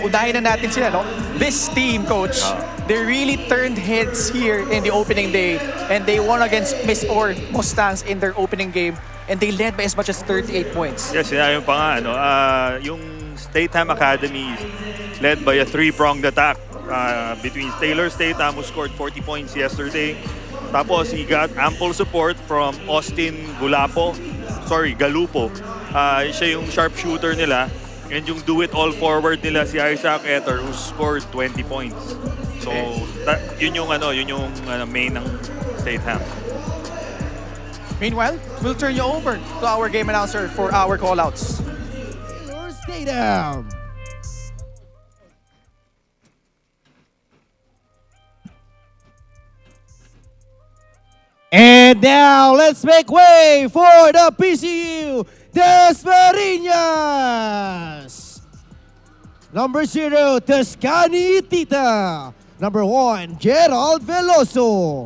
unahin na natin sila, no? This team, coach, they really turned heads here in the opening day and they won against Miss Or Mustangs in their opening game and they led by as much as 38 points. Yes, sinabi pa nga, no? Yung Statham Academy led by a three-pronged attack between Taylor Statham, who scored 40 points yesterday. Tapos he got ample support from Austin Galupo. Siya yung sharpshooter nila. And yung do-it-all forward nila si Asiabasket who scored 20 points. So, yun yung main ng Statham. Meanwhile, we'll turn you over to our game announcer for our callouts. Statham. And now, let's make way for the PCU Dasmariñas. Number 0, Toscani Tita. Number 1, Gerald Veloso.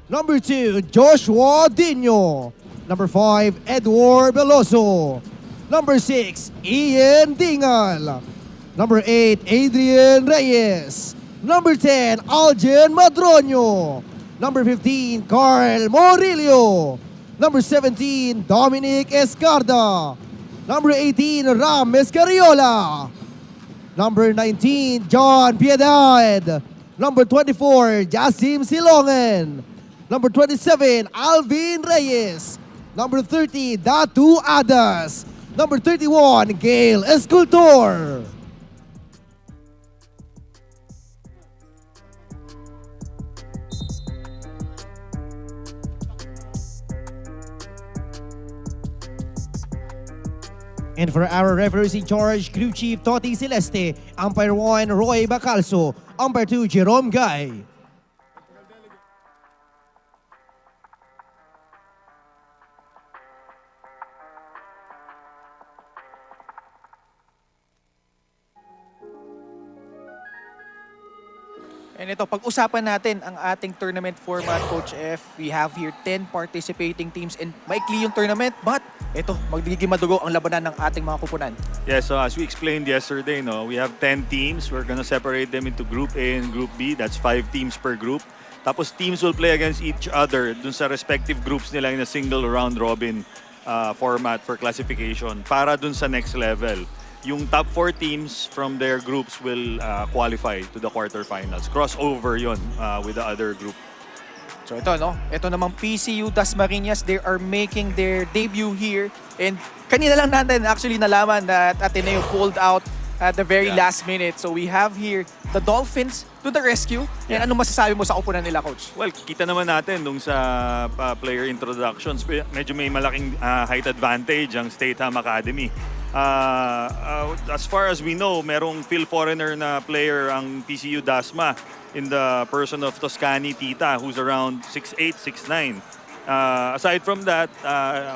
Number 2, Joshua Dino. Number 5, Edward Veloso. Number 6, Ian Dingal. Number 8, Adrian Reyes. Number 10, Aljen Madroño. Number 15, Carl Morillo. Number 17, Dominic Escarda. Number 18, Ram Escariola. Number 19, John Piedad. Number 24, Jasim Silongen. Number 27, Alvin Reyes. Number 30, Datu Adas. Number 31, Gail Escultor. And for our referees in charge, Crew Chief Toti Celeste, Umpire 1, Roy Bacalso, Umpire 2, Jerome Guy. And ito, pag-usapan natin ang ating tournament format, Coach F. We have here 10 participating teams and maikli yung tournament, but ito, magiging madugo ang labanan ng ating mga kupunan. Yeah, so as we explained yesterday, no, we have 10 teams. We're gonna separate them into Group A and Group B. That's 5 teams per group. Tapos teams will play against each other dun sa respective groups nila in a single round robin format for classification para dun sa next level. Yung top 4 teams from their groups will qualify to the quarterfinals. Crossover yon with the other group. So ito, no? Ito namang PCU Dasmariñas, they are making their debut here. And kanina lang natin actually nalaman that Ateneo pulled out at the very last minute. So we have here the Dolphins to the rescue. And ano masasabi mo sa kupunan nila, Coach? Well, kita naman natin nung sa player introductions, medyo may malaking height advantage ang Statham Academy. As far as we know, merong Phil Foreigner na player ang PCU Dasma in the person of Toscani Tita, who's around 6'8", 6'9". Aside from that,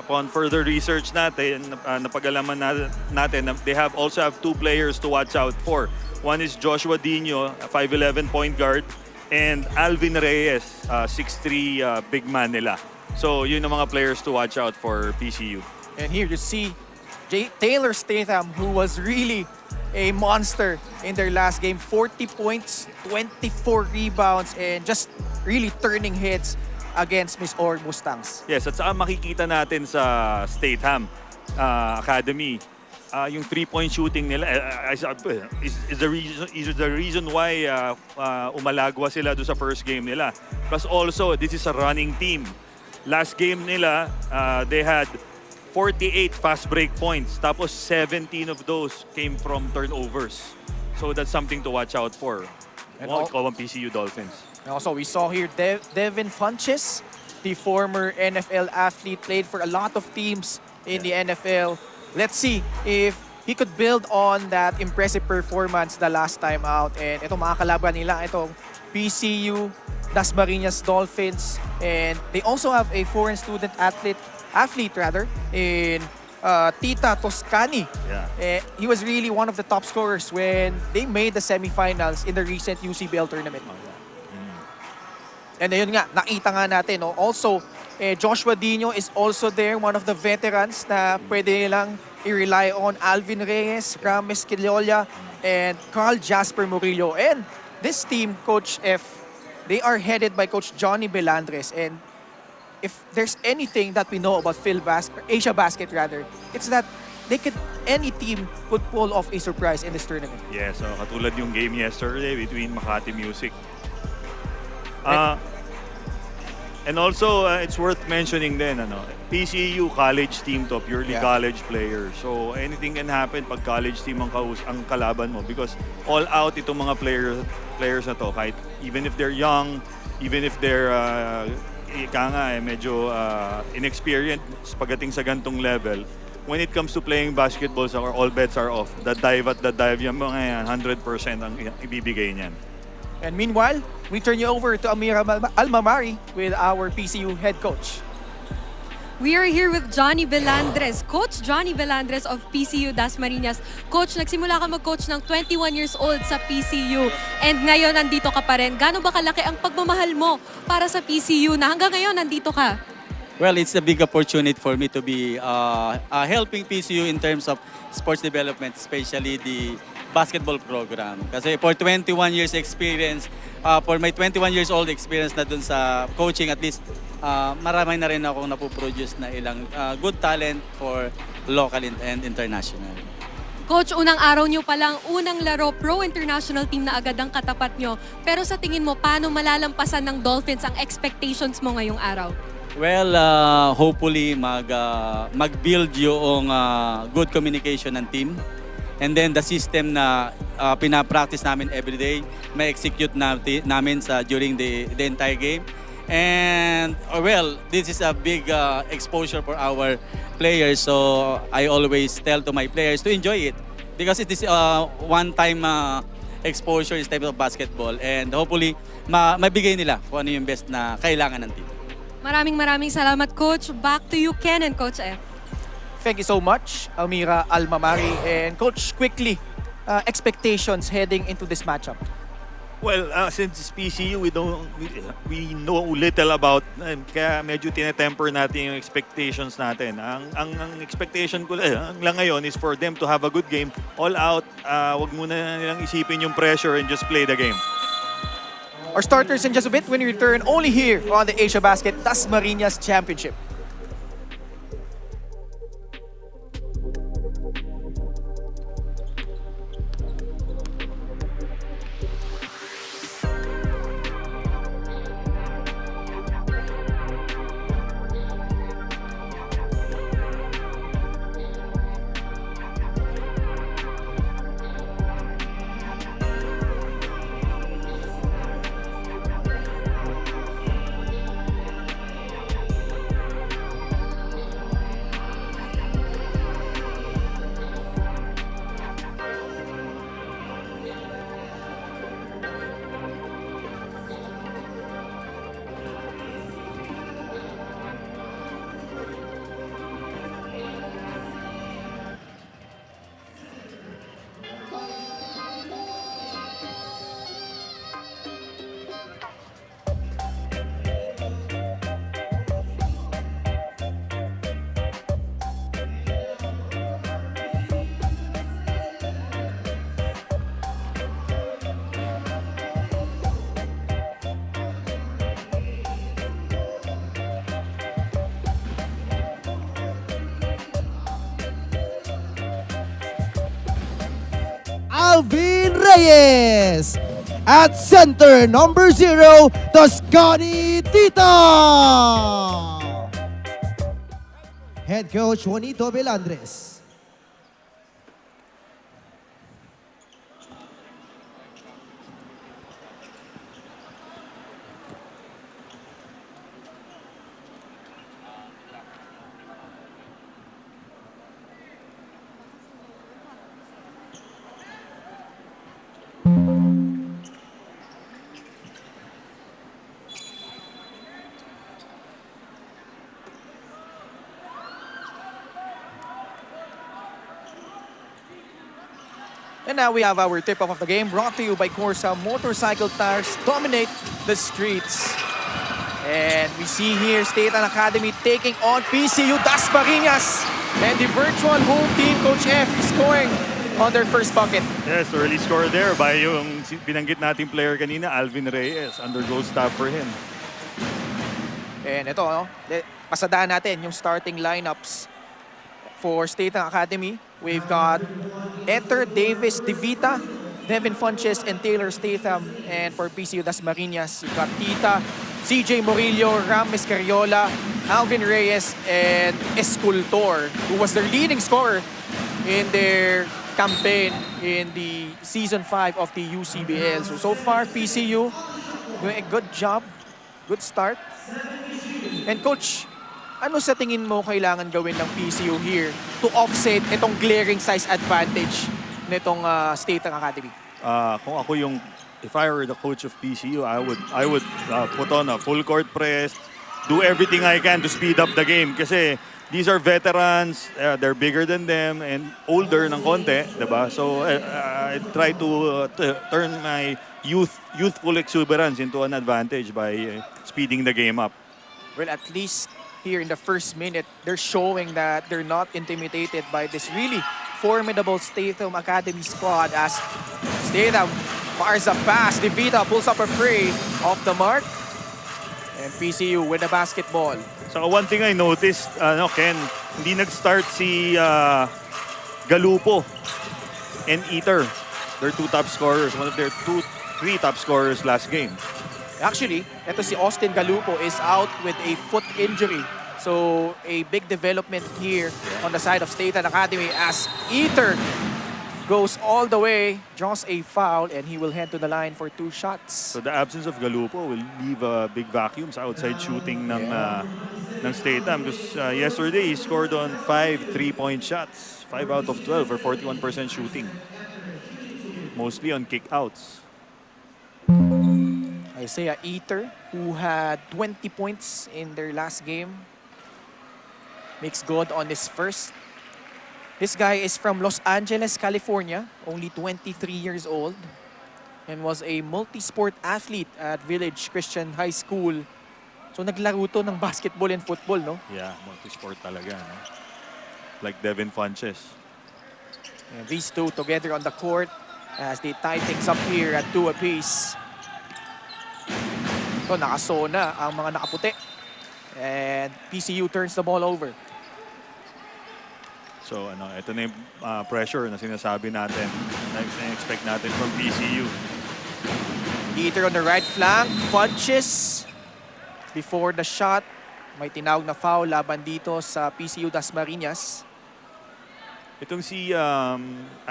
upon further research natin, napag-alaman natin, they also have 2 players to watch out for. One is Joshua Dino, a 5'11" point guard, and Alvin Reyes, 6'3" big man nila. So yun ang mga players to watch out for PCU. And here you see Taylor Statham, who was really a monster in their last game. 40 points, 24 rebounds, and just really turning heads against Miss Or Mustangs. Yes, at saka makikita natin sa Statham Academy, yung 3-point shooting nila is the reason why umalagwa sila do sa first game nila. Plus also, this is a running team. Last game nila, they had 48 fast break points. Tapos 17 of those came from turnovers. So that's something to watch out for. And all PCU Dolphins. And also, we saw here Devin Funches, the former NFL athlete, played for a lot of teams in the NFL. Let's see if he could build on that impressive performance the last time out. And ito mga kalaban nila, itong PCU Dasmariñas Dolphins. And they also have a foreign student athlete in Tita Toscani. Yeah. He was really one of the top scorers when they made the semifinals in the recent UCBL tournament. And ayun nga, nakita nga natin. No? Also, Joshua Dino is also there, one of the veterans na pwede nilang i-rely on. Alvin Reyes, Ram Escariola, and Carl Jasper Murillo. And this team, Coach F, they are headed by Coach Johnny Belandres. And if there's anything that we know about Asia Basket rather, it's that any team could pull off a surprise in this tournament. Yes, so katulad yung game yesterday between Makati Music. And also, it's worth mentioning din, PCU college team to, purely college players. So anything can happen pag college team ang kalaban mo because all out itong mga players na to, kahit even if they're young, even if they're medyo inexperienced pagdating sa gantong level, when it comes to playing basketball, all bets are off. The dive yung mga yan, 100% ang ibibigay niyan. And meanwhile, we turn you over to Amira Almamari with our PCU head coach. We are here with Johnny Belandres, Coach Johnny Belandres of PCU Dasmariñas. Coach, nagsimula ka mag-coach ng 21 years old sa PCU and ngayon nandito ka pa rin. Gaano ba kalaki ang pagmamahal mo para sa PCU na hanggang ngayon nandito ka? Well, it's a big opportunity for me to be helping PCU in terms of sports development, especially the basketball program. Kasi for 21 years experience, for my 21 years old experience na dun sa coaching, at least marami na rin akong napoproduce na ilang good talent for local and international. Coach, unang araw nyo palang, unang laro, pro-international team na agad ang katapat nyo. Pero sa tingin mo, paano malalampasan ng Dolphins ang expectations mo ngayong araw? Well, hopefully mag-build yung good communication ng team. And then the system na pinapractice namin every day, ma-execute namin during the entire game. And well, this is a big exposure for our players. So I always tell to my players to enjoy it because it is one-time exposure in terms of basketball. And hopefully, mabigay nila kung ano yung best na kailangan ng team. Maraming salamat, Coach. Back to you, Ken and Coach F. Thank you so much, Almira Almamari. And Coach, quickly, expectations heading into this matchup. Well, since PCU, we know little about, kaya medyo tinetemper natin yung expectations natin. Ang expectation ko lang ngayon is for them to have a good game, all out, wag muna nilang isipin yung pressure and just play the game. Our starters in just a bit when we return only here on the Asiabasket Dasmariñas Championship. Alvin Reyes. At center, number 0, Toscani Tita. Head coach Juanito Belandres. And now we have our tip-off of the game brought to you by CORSA. Motorcycle tires dominate the streets. And we see here Statham Academy taking on PCU Dasmariñas. And the virtual home team, Coach F, scoring on their first bucket. Yes, early score there by yung binanggit nating player kanina, Alvin Reyes. Undergoes stop for him. And ito, no? Pasadaan natin yung starting lineups for Statham Academy. We've got Eter, Davis, Divita, Devin Funches, and Taylor Statham. And for PCU Dasmariñas, you've got Tita, CJ Murillo, Ram Escariola, Alvin Reyes, and Escultor, who was their leading scorer in their campaign in the Season 5 of the UCBL. So far, PCU doing a good job, good start. And Coach, ano sa tingin mo kailangan gawin ng PCU here to offset itong glaring size advantage nitong Statham Academy? Kung ako if I were the coach of PCU, I would put on a full court press, do everything I can to speed up the game kasi these are veterans, they're bigger than them and older ng konti, diba? So I try to turn my youthful exuberance into an advantage by speeding the game up. Well, at least here in the first minute, they're showing that they're not intimidated by this really formidable Statham Academy squad as Statham fires a pass. Divita pulls up a free off the mark. And PCU with the basketball. So one thing I noticed, Ken, hindi nag-start si Galupo and Eter. They're two top scorers, one of their three top scorers last game. Actually, ito si Austin Galupo is out with a foot injury. So, a big development here on the side of Statham Academy as Eter goes all the way, draws a foul, and he will head to the line for 2 shots. So the absence of Galupo will leave big vacuums outside shooting ng Statham. Because yesterday, he scored on 5 3-point shots. 5 out of 12 for 41% shooting. Mostly on kickouts. Isaiah Eter, who had 20 points in their last game, makes good on his first. This guy is from Los Angeles, California, only 23 years old, and was a multi-sport athlete at Village Christian High School. So naglaro to ng basketball and football, no? Yeah, multi-sport talaga, no? Like Devin Funches. And these two together on the court as they tie things up here at 2 apiece. Ito, nakasona ang mga nakaputi. And PCU turns the ball over. So, ito na yung pressure na sinasabi natin. Na-expect natin from PCU. Eter on the right flank. Funches. Before the shot, may tinawag na foul laban dito sa PCU Dasmariñas. Itong si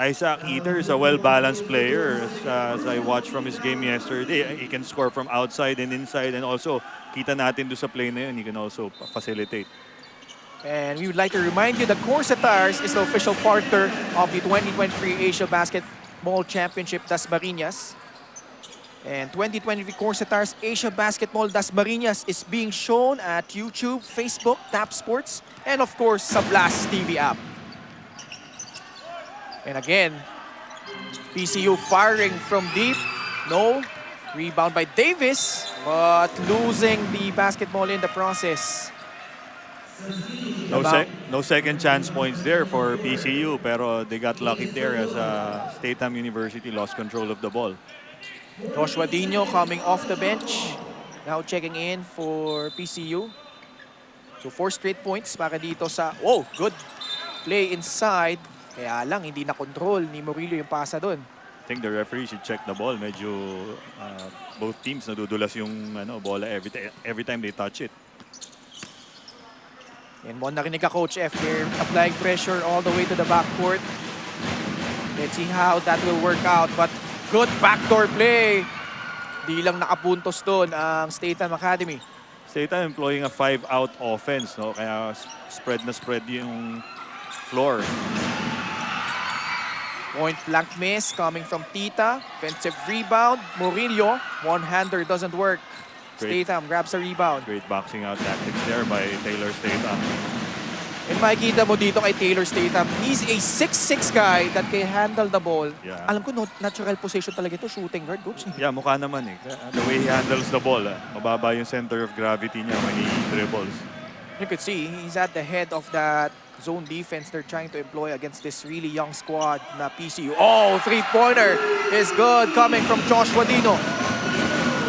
Isaac Eter is a well-balanced player. As I watched from his game yesterday, he can score from outside and inside. And also, kita natin doon sa play na yun, he can also facilitate. And we would like to remind you that CORSA Tires is the official partner of the 2023 Asiabasket Championship Dasmariñas. And 2023 CORSA Tires Asia Basketball Dasmariñas is being shown at YouTube, Facebook, Tap Sports, and of course sa Blast TV app. And again, PCU firing from deep. No. Rebound by Davis, but losing the basketball in the process. No second chance points there for PCU, pero they got lucky there as Statham University lost control of the ball. Joshua Dino coming off the bench. Now checking in for PCU. So 4 straight points para dito sa... Oh, good play inside. Kaya lang, hindi na-control ni Murillo yung pasa doon. I think the referee should check the ball. Medyo both teams nadudulas yung bola every time they touch it. And mo narinig ka, Coach F, they're applying pressure all the way to the backcourt. Let's see how that will work out. But good backdoor play. Di lang nakapuntos doon ang Statham Academy. Statham employing a 5-out offense, no? Kaya spread yung floor. Point blank miss coming from Tita. Offensive rebound. Murillo, one-hander doesn't work. Statham grabs a rebound. Great boxing out tactics there by Taylor Statham. And makikita mo dito kay Taylor Statham, he's a 6'6" guy that can handle the ball. Yeah. Alam ko, natural position talaga ito, shooting guard, Coach. Yeah, mukha naman eh. The way he handles the ball, mababa yung center of gravity niya when he dribbles. You could see, he's at the head of that zone defense they're trying to employ against this really young squad na PCU. Oh, three-pointer is good coming from Joshua Dino.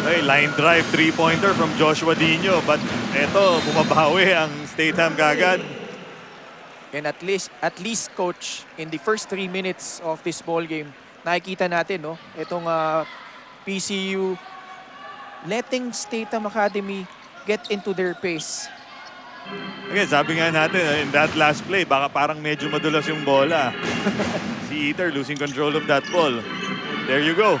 Hey, line drive, three-pointer from Joshua Dino. But eto, bumabawi ang Statham kagad. And at least, coach, in the first 3 minutes of this ball game, nakikita natin, no, itong PCU letting Statham Academy get into their pace. Okay, sabi nga natin, in that last play, baka parang medyo madulas yung bola. Si Eater losing control of that ball. There you go.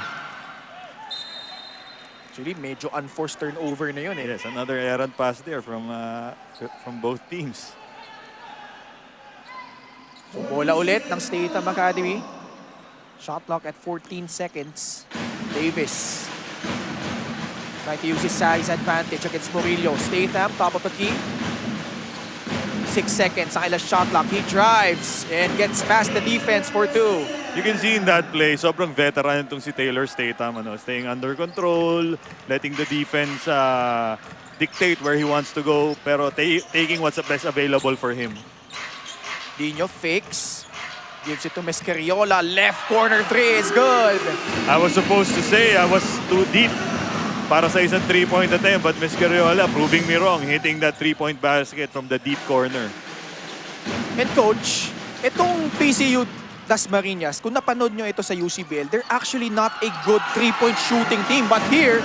Actually, medyo unforced turnover na yun eh. Yes, another errant pass there from both teams. So, bola ulit ng Statham Academy. Shot clock at 14 seconds. Davis trying to use his size advantage against Murillo. Statham, top of the key. 6 seconds, ang ilang shot clock. He drives and gets past the defense for 2. You can see in that play, sobrang veteran itong si Taylor Statham. Staying under control, letting the defense dictate where he wants to go, pero taking what's the best available for him. Dino fakes. Gives it to Mescariola. Left corner 3 is good. I was supposed to say I was too deep para sa isang 3-point attempt, but Mescariola proving me wrong, hitting that 3-point basket from the deep corner. And coach, itong PCU Dasmariñas, kung napanood nyo ito sa UCBL, they're actually not a good 3-point shooting team. But here,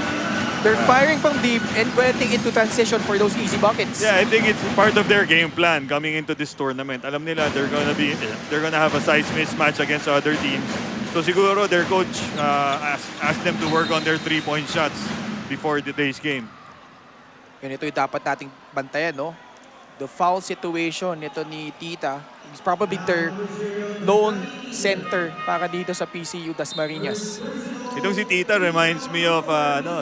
they're firing from deep and getting into transition for those easy buckets. Yeah, I think it's part of their game plan coming into this tournament. Alam nila they're gonna have a size mismatch against other teams. So siguro their coach asked them to work on their 3-point shots before today's game. And ito yung dapat nating bantayan, no? The foul situation nito ni Tita is probably their lone center para dito sa PCU Dasmariñas. Itong si Tita reminds me of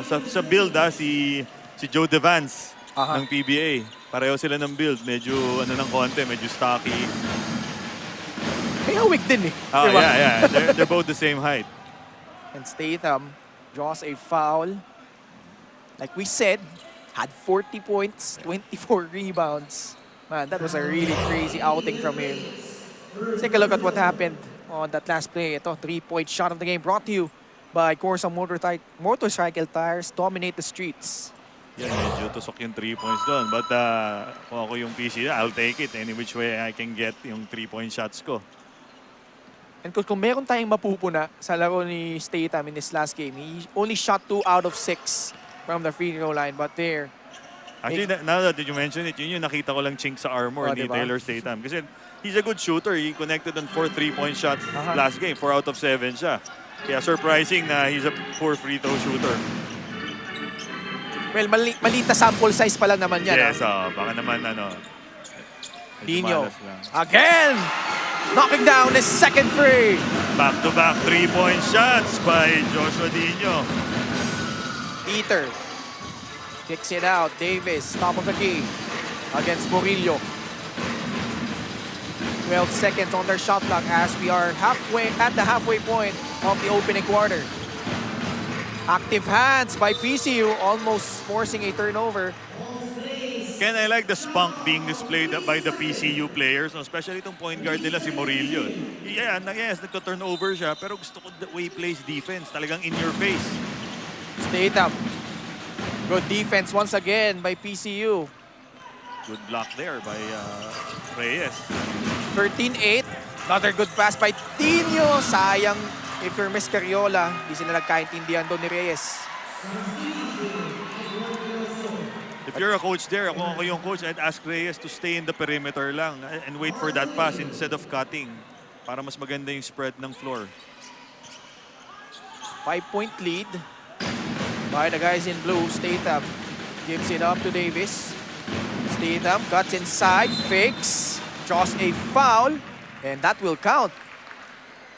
sa build si Joe Devance ng PBA. Pareho sila ng build, medyo ng konti, medyo stocky. May hawig din eh. Oh, diba? yeah. They're both the same height. And Statham draws a foul. Like we said, had 40 points, 24 rebounds. Man, that was a really crazy outing from him. Let's take a look at what happened on that last play. Ito, 3-point shot of the game brought to you by CORSA Motorcycle Tires. Dominate the streets. Yan, medyo tusok yung 3 points doon. But kung ako yung PC, I'll take it any which way I can get yung 3-point shots ko. And kung meron tayong mapupuna sa laro ni Statham in this last game, he only shot 2 out of 6 from the free throw line. But there, actually, now that you mention it, yun yung nakita ko lang chink sa armor ni diba? Taylor Statham. Kasi he's a good shooter. He connected on 4 3-point shots last game. 4 out of 7 siya. Kaya surprising na he's a poor free throw shooter. well, maliit na sample size pa lang naman yan. Yes, baka naman Dino, malas lang. again, knocking down his second free. Back-to-back 3-point shots by Joshua Dino. Eater kicks it out. Davis, top of the key against Murillo. 12 seconds on their shot clock as we are at the halfway point of the opening quarter. Active hands by PCU, almost forcing a turnover. Ken, I like the spunk being displayed by the PCU players, especially itong point guard nila si Murillo. Yeah, yes, nagka-turnover siya, pero gusto ko the way he plays defense, talagang in your face. Statham. Good defense once again by PCU. Good block there by Reyes. 13-8. Another good pass by Tino. Sayang if you're Mescariola. Di sila nagkaintindihan doon ni Reyes. If you're a coach there, kung ako yung coach, I'd ask Reyes to stay in the perimeter lang and wait for that pass instead of cutting para mas maganda yung spread ng floor. 5-point lead by the guys in blue. Statham gives it up to Davis. Statham cuts inside, fakes, draws a foul, and that will count.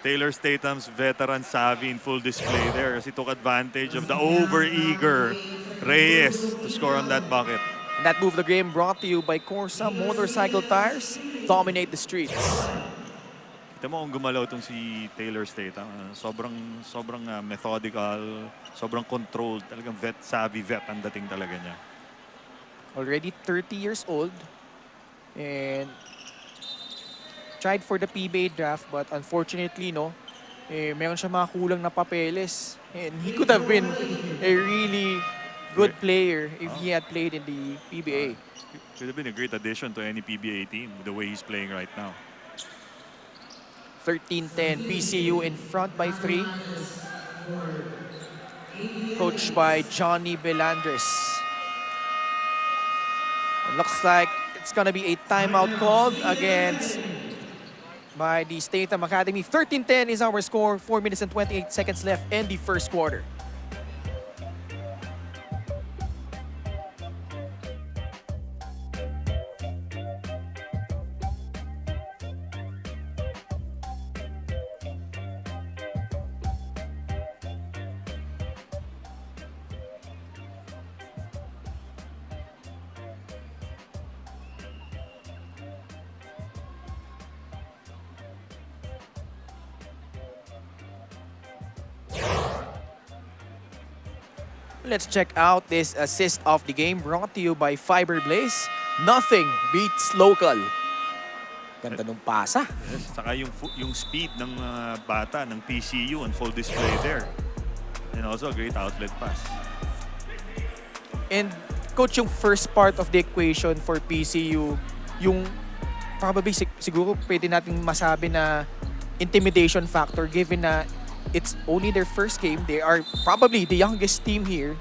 Taylor Statham's veteran savvy in full display there as he took advantage of the over-eager Reyes to score on that bucket. And that move of the game brought to you by CORSA Motorcycle Tires. Dominate the streets. Kita mo kung gumalaw itong si Taylor Statham. Sobrang methodical, sobrang controlled. Talagang savvy vet ang dating talaga niya. Already 30 years old. And tried for the PBA draft, but unfortunately, no, meron siya mga kulang na papeles. And he could have been a really good player if he had played in the PBA. Could have been a great addition to any PBA team, the way he's playing right now. 13-10, PCU in front by 3. Coached by Johnny Belandres. It looks like it's gonna be a timeout called against by the Statham Academy. 13-10 is our score. 4 minutes and 28 seconds left in the first quarter. Let's check out this assist of the game brought to you by Fiber Blaze. Nothing beats local. Ganda nung pasa. Yes, saka yung speed ng bata ng PCU on full display there. And also a great outlet pass. And coach, yung first part of the equation for PCU, yung probably siguro pwede natin masabi na intimidation factor given na it's only their first game. They are probably the youngest team here.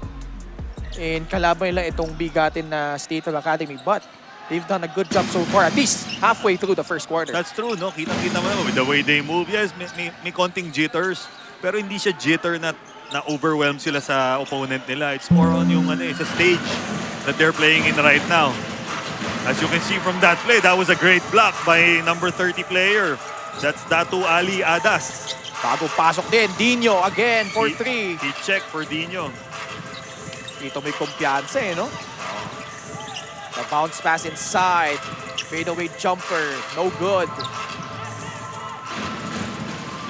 And kalaban nila itong bigatin na Statham Academy. But they've done a good job so far, at least halfway through the first quarter. That's true, no? Kitang-kita mo with the way they move. Yes, may konting jitters. Pero hindi siya jitter na overwhelm sila sa opponent nila. It's more on yung sa stage that they're playing in right now. As you can see from that play, that was a great block by number 30 player. That's Datu Ali Adas. Bago pasok din, Dino again for 3. He checked for Dino. Dito may kumpiyansa no? The bounce pass inside. Fadeaway jumper, no good.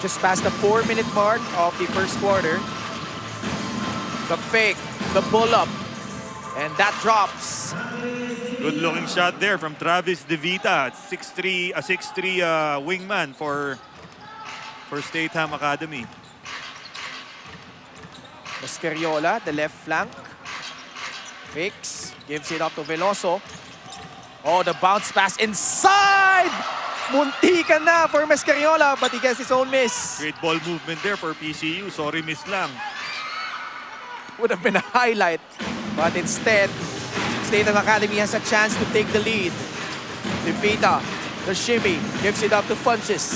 Just past the 4-minute mark of the first quarter. The fake, the pull-up, and that drops. Good looking shot there from Travis De Vita. 6'3", a 6'3" wingman for Statham Academy. Mascariola, the left flank. Fakes, gives it up to Veloso. Oh, the bounce pass inside! Muntikan na for Mascariola, but he gets his own miss. Great ball movement there for PCU. Sorry, miss lang. Would have been a highlight, but instead, Statham Academy has a chance to take the lead. Levita, the shimmy, gives it up to Funches.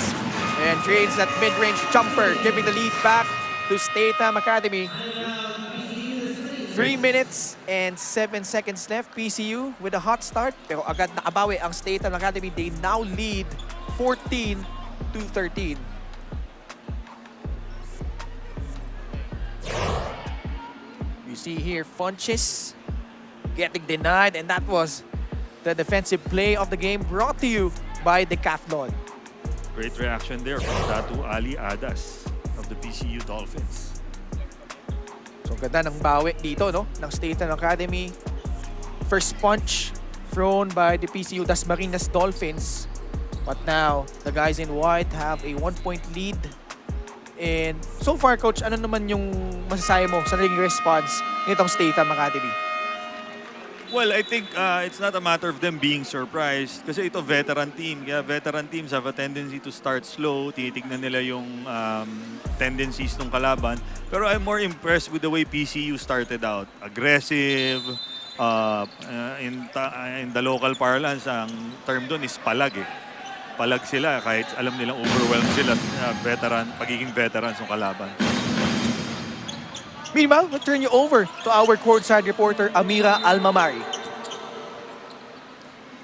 And drains that mid-range jumper, giving the lead back to Statham Academy. 3 minutes and 7 seconds left. PCU with a hot start, pero agad nakabawi ang Statham Academy. They now lead 14-13. You see here, Funches getting denied, and that was the defensive play of the game brought to you by Decathlon. Great reaction there from Datu Ali Adas of the PCU Dolphins. So ganda ng bawi dito, no? Ng Statham Academy. First punch thrown by the PCU Dasmariñas Dolphins. But now, the guys in white have a 1-point lead. And so far, Coach, ano naman yung masasabi mo sa naging response nitong Statham Academy? Well, I think it's not a matter of them being surprised kasi ito veteran team. Kaya veteran teams have a tendency to start slow. Tinitignan nila yung tendencies ng kalaban. Pero I'm more impressed with the way PCU started out. Aggressive. In the local parlance, ang term doon is palag eh. Palag sila kahit alam nilang overwhelmed sila pagiging veterans ng kalaban. Meanwhile, we'll turn you over to our courtside reporter, Amira Almamari.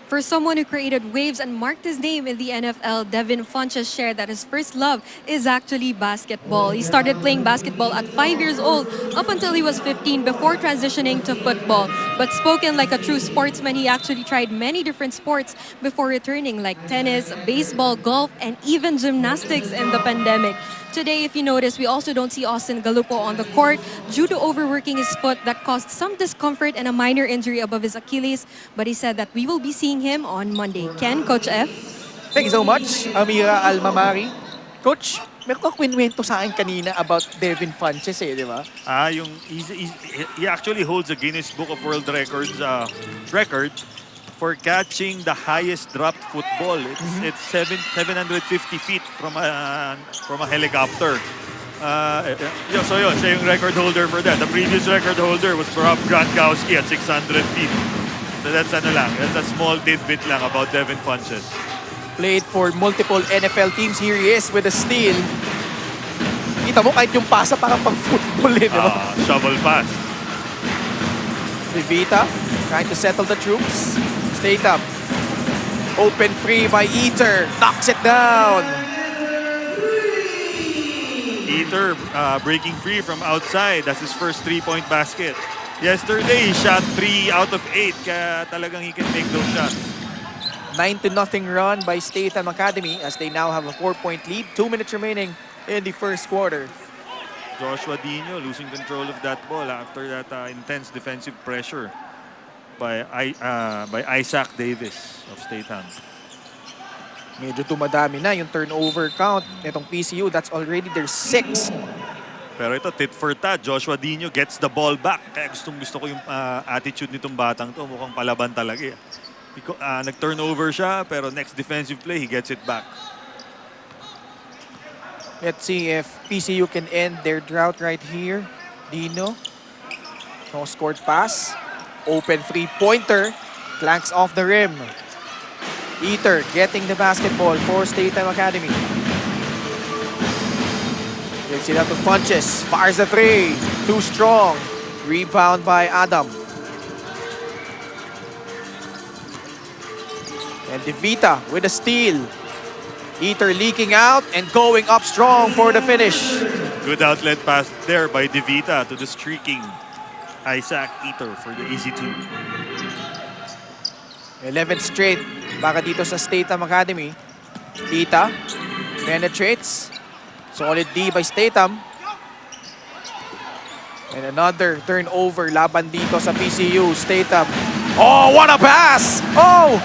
For someone who created waves and marked his name in the NFL, Devin Funches shared that his first love is actually basketball. He started playing basketball at 5 years old up until he was 15 before transitioning to football. But spoken like a true sportsman, he actually tried many different sports before returning, like tennis, baseball, golf, and even gymnastics in the pandemic. Today, if you notice, we also don't see Austin Galupo on the court due to overworking his foot that caused some discomfort and a minor injury above his Achilles. But he said that we will be seeing him on Monday. Ken, Coach F? Thank you so much, Amira Almamari. Coach, meron ka kwento sa akin kanina about Devin Funches di ba? He actually holds a Guinness Book of World Records record for catching the highest dropped football. It's 750 feet from a helicopter. So yun, siya yung record holder for that. The previous record holder was Rob Gronkowski at 600 feet. So that's that's a small tidbit lang about Devin Funches. Played for multiple NFL teams. Here he is with a steal. Kita mo kahit yung pasa parang pang football di ba? Shovel pass. Vita trying to settle the troops. Statham. Open free by Eater. Knocks it down. Eater breaking free from outside. That's his first 3-point basket. Yesterday, he shot 3 out of 8. Kaya talagang he can make those shots. 9-0 run by Statham Academy as they now have a 4-point lead. 2 minutes remaining in the first quarter. Joshua Dino losing control of that ball after that intense defensive pressure by Isaac Davis of Statham. Medyo tumadami na yung turnover count nitong PCU. That's already their 6th. Pero ito, tit for tat. Joshua Dino gets the ball back. Kaya gusto ko yung attitude nitong batang to. Mukhang palaban talaga. Nag-turnover siya, pero next defensive play, he gets it back. Let's see if PCU can end their drought right here. Dino. No scored pass. Open three-pointer. Clanks off the rim. Eater getting the basketball for Statham Academy. Gives it out to Funches. Fires the three. Too strong. Rebound by Adam. And DeVita with a steal. Eater leaking out and going up strong for the finish. Good outlet pass there by DeVita to the streaking Isaac Eater for the easy 2. 11th straight baka dito sa Statham Academy. Tita penetrates. Solid D by Statham. And another turnover laban dito sa PCU. Statham. Oh, what a pass! Oh!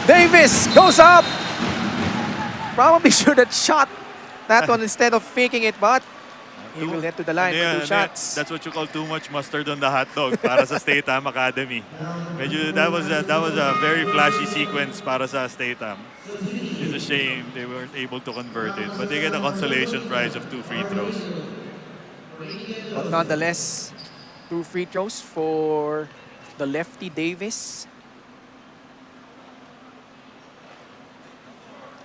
Davis goes up. Probably should have shot that one instead of faking it, but he will head to the line for 2 shots. That's what you call too much mustard on the hot dog para sa Statham Academy. That was a very flashy sequence para sa Statham. It's a shame they weren't able to convert it, but they get a consolation prize of 2 free throws. But nonetheless, 2 free throws for the lefty Davis.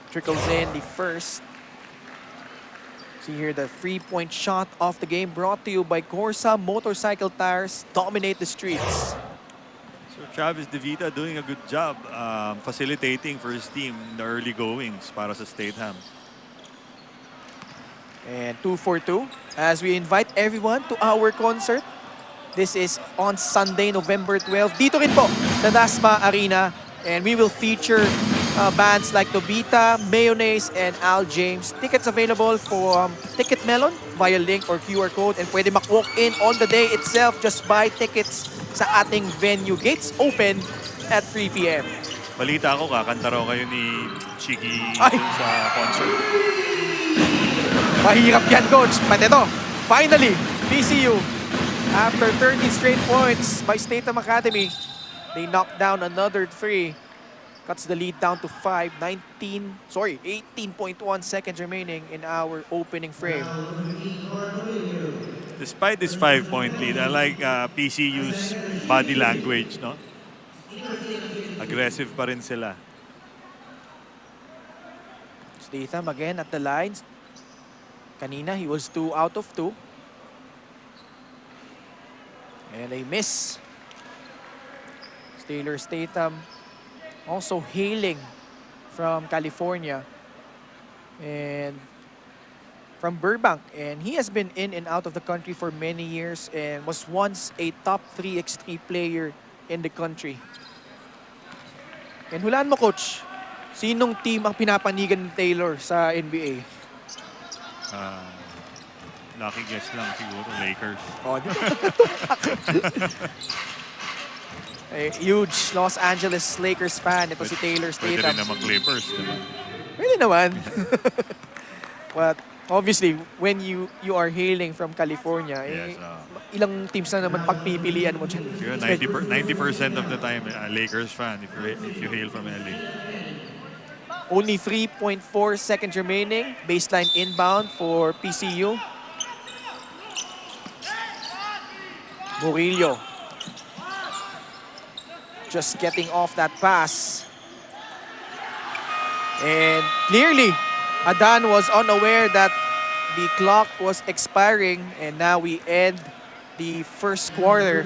Trickles in the first. See here the 3-point shot off the game brought to you by CORSA Motorcycle Tires. Dominate the streets. So Travis DeVita doing a good job facilitating for his team in the early goings para sa Statham. And 2 for 2 as we invite everyone to our concert. This is on Sunday, November 12. Dito rin po sa Dasma Arena. And we will feature bands like Nobita, Mayonnaise, and Al James. Tickets available for Ticket Melon via link or QR code. And pwede walk in on the day itself. Just buy tickets sa ating venue. Gates open at 3 p.m. Balita ko, kakanta raw kayo ni Chigi sa concert. Mahirap yan, Coach. But ito, finally, PCU, after 30 straight points by Statham Academy, they knocked down another 3. Cuts the lead down to 18.1 seconds remaining in our opening frame. Despite this 5-point lead, I like PCU's body language, no? Aggressive pa rin sila. Statham again at the lines. Kanina, he was 2 out of 2. And a miss. Taylor Statham also hailing from California and from Burbank, and he has been in and out of the country for many years and was once a top 3x3 player in the country. And hulaan mo, Coach, sinong team ang pinapanigan ni Taylor sa NBA? Lucky guess lang siguro, Lakers. Oh, a huge Los Angeles Lakers fan. Ito si Taylor Pwede Statham. rin naman Clippers, diba? Pwede naman. But obviously, when you are hailing from California, Yes, ilang teams na naman pagpipilian mo dyan. You're 90% of the time Lakers fan if you hail from LA. Only 3.4 seconds remaining. Baseline inbound for PCU. Murillo. Just getting off that pass. And clearly, Adan was unaware that the clock was expiring, and now we end the first quarter.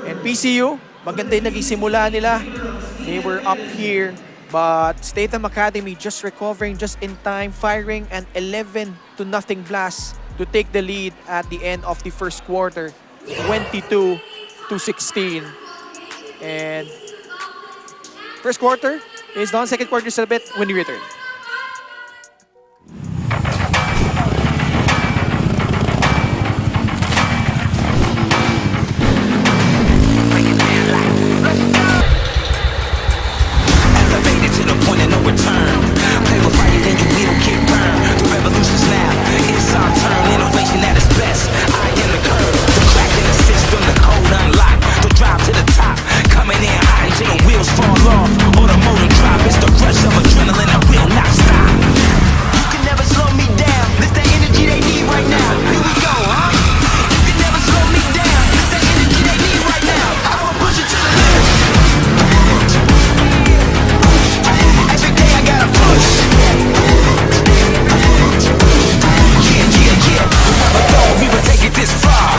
And PCU, maganda yung naging simula nila. They were up here, but Statham Academy just recovering just in time, firing an 11-0 blast to take the lead at the end of the first quarter, 22-16. And first quarter is done. Second quarter is a bit when we return. Elevated to the point of no return. Play with fire, then you will get burned. The revolution's now. It's our turn. Innovation at its best. I am the curve. The crack in the system, the code unlocked. The drive to the top. Coming in hot until the wheels fall off. Or the motor drop. It's the rush of adrenaline. I will not stop. You can never slow me down. This the energy they need right now. Here we go, huh? You can never slow me down. This the energy they need right now. I'ma push it to the limit. Every day I gotta push. Yeah. Whoever thought we would take it this far?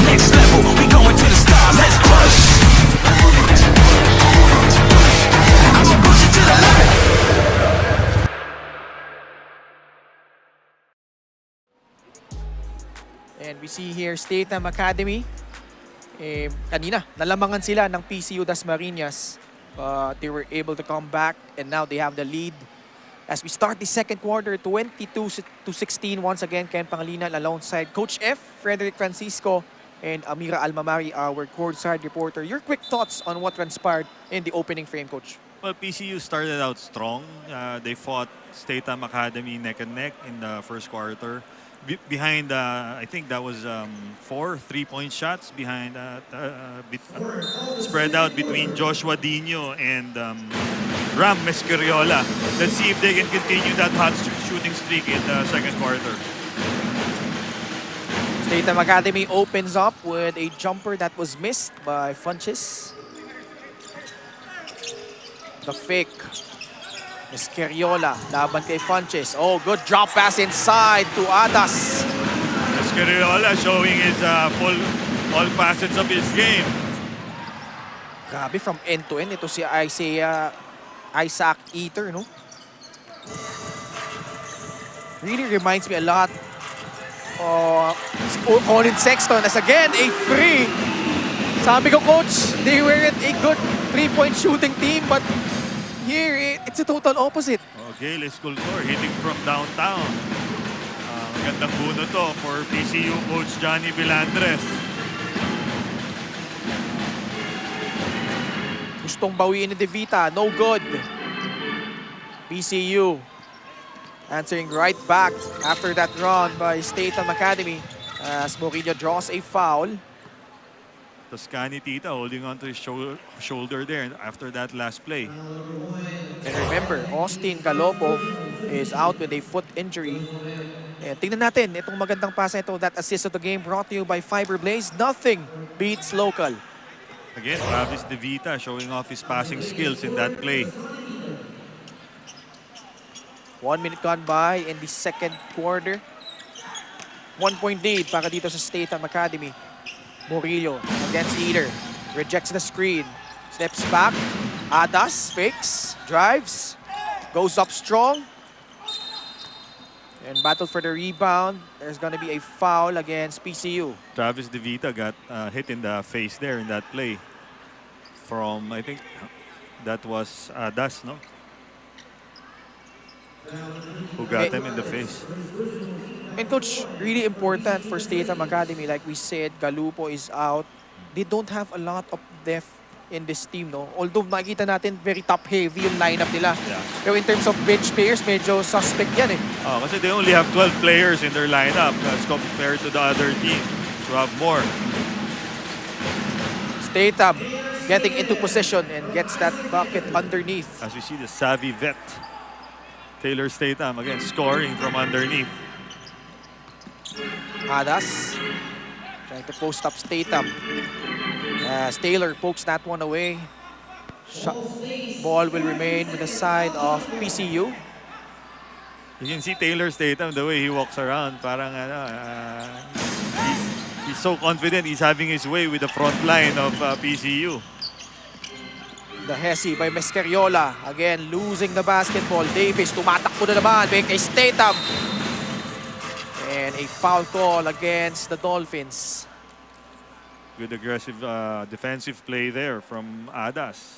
Next level, we going to the stars. Let's push. I'ma push it to the limit. And we see here Statham Academy. Kanina, nalamangan sila ng PCU Dasmariñas. But they were able to come back, and now they have the lead. As we start the second quarter, 22-16 once again. Ken Pangilinan alongside Coach F, Frederick Francisco, and Amira Almamari, our courtside reporter. Your quick thoughts on what transpired in the opening frame, Coach? Well, PCU started out strong. They fought Statham Academy neck and neck in the first quarter. Behind, I think that was 4 3-point shots behind, spread out between Joshua Dino and Ram Mescariola. Let's see if they can continue that hot shooting streak in the second quarter. Statham Academy opens up with a jumper that was missed by Funches. The fake. Mescariola, laban kay Funches. Oh, good drop pass inside to Adas. Mescariola showing his all facets of his game. Grabe, from end to end. Ito si Isaac Eater, no? Really reminds me a lot of Colin Sexton as again a free. Sabi ko, Coach, they weren't a good three-point shooting team, but here, it's a total opposite. Okay, let's go hitting from downtown. Magandang puno to for PCU coach Johnny Vilandres. Gustong bawiin ni De Vita, no good. PCU answering right back after that run by Statham Academy as Murillo draws a foul. Toscani Tita holding on to his shoulder there after that last play. And remember, Austin Galopo is out with a foot injury. And tingnan natin, itong magandang pass ito, that assist of the game brought to you by Fiber Blaze. Nothing beats local. Again, Travis De Vita showing off his passing skills in that play. 1 minute gone by in the second quarter. 1 point lead para dito sa Statham Academy. Murillo against Eater. Rejects the screen. Steps back. Adas fakes. Drives. Goes up strong. And battle for the rebound. There's going to be a foul against PCU. Travis De Vita got hit in the face there in that play. From, I think, that was Das, no? Who got him in the face. And Coach, really important for Statham Academy. Like we said, Galupo is out. They don't have a lot of depth in this team, no? Although makikita natin very top-heavy yung lineup nila. Yeah. Pero in terms of bench players, medyo suspect yan eh. Oh, kasi they only have 12 players in their lineup as compared to the other team who have more. Statham getting into position and gets that bucket underneath. As we see the savvy vet, Taylor Statham, again, scoring from underneath. Adas trying to post up Statham. As Taylor pokes that one away. Ball will remain with the side of PCU. You can see Taylor Statham, the way he walks around, parang he's so confident he's having his way with the front line of PCU. The Hesi by Mescariola. Again, losing the basketball. Davis tumatakbo na naman. Back kay Statham. And a foul call against the Dolphins. Good aggressive defensive play there from Adas.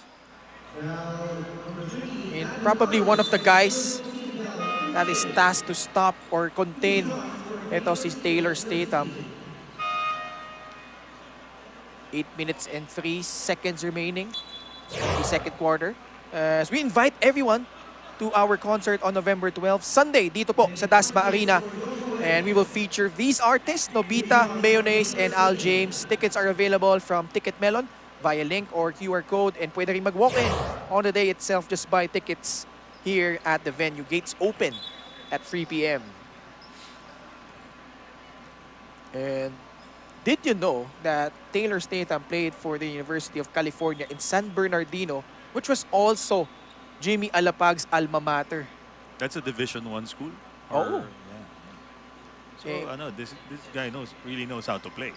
And probably one of the guys that is tasked to stop or contain ito si Taylor Statham. 8 minutes and 3 seconds remaining. The second quarter. As we invite everyone to our concert on November 12, Sunday, dito po sa Dasma Arena. And we will feature these artists, Nobita, Mayonnaise, and Al James. Tickets are available from Ticket Melon via link or QR code. And pwede rin mag-walk-in on the day itself. Just buy tickets here at the venue. Gates open at 3 p.m. And did you know that Taylor Statham played for the University of California in San Bernardino, which was also Jimmy Alapag's alma mater? That's a Division I school. Oh. Yeah. So Eh. this guy really knows how to play.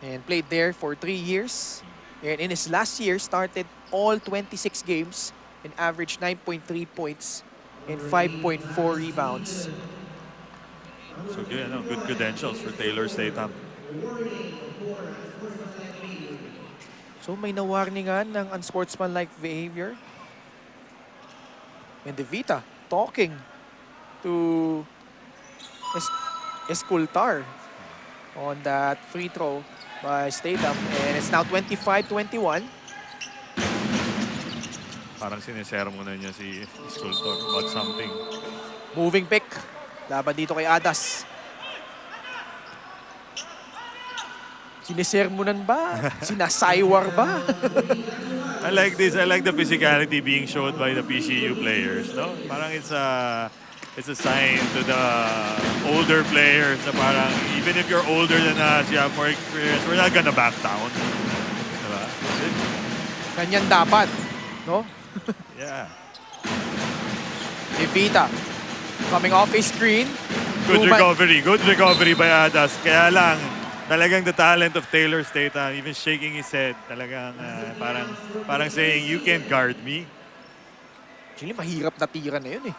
And played there for 3 years. And in his last year, started all 26 games and averaged 9.3 points and 5.4 rebounds. So good credentials for Taylor Statham. So may nawarningan ng unsportsmanlike behavior. And Devita talking to Escultar on that free throw by Statham. And it's now 25-21. Parang sinisermo na niya si Sculptor about something. Moving pick. Laban dito kay Adas. Sinisermonan ba? Sinasaywar ba? I like this. I like the physicality being showed by the PCU players. No, parang it's a sign to the older players na parang even if you're older than us, you have more experience, we're not gonna back down. Diba? Ganyan dapat, no? Yeah. Devita coming off a screen. Good recovery by Adas. Kaya lang, talagang the talent of Taylor Statham, even shaking his head, talagang parang saying, you can't guard me. Actually, mahirap na tira na yun eh.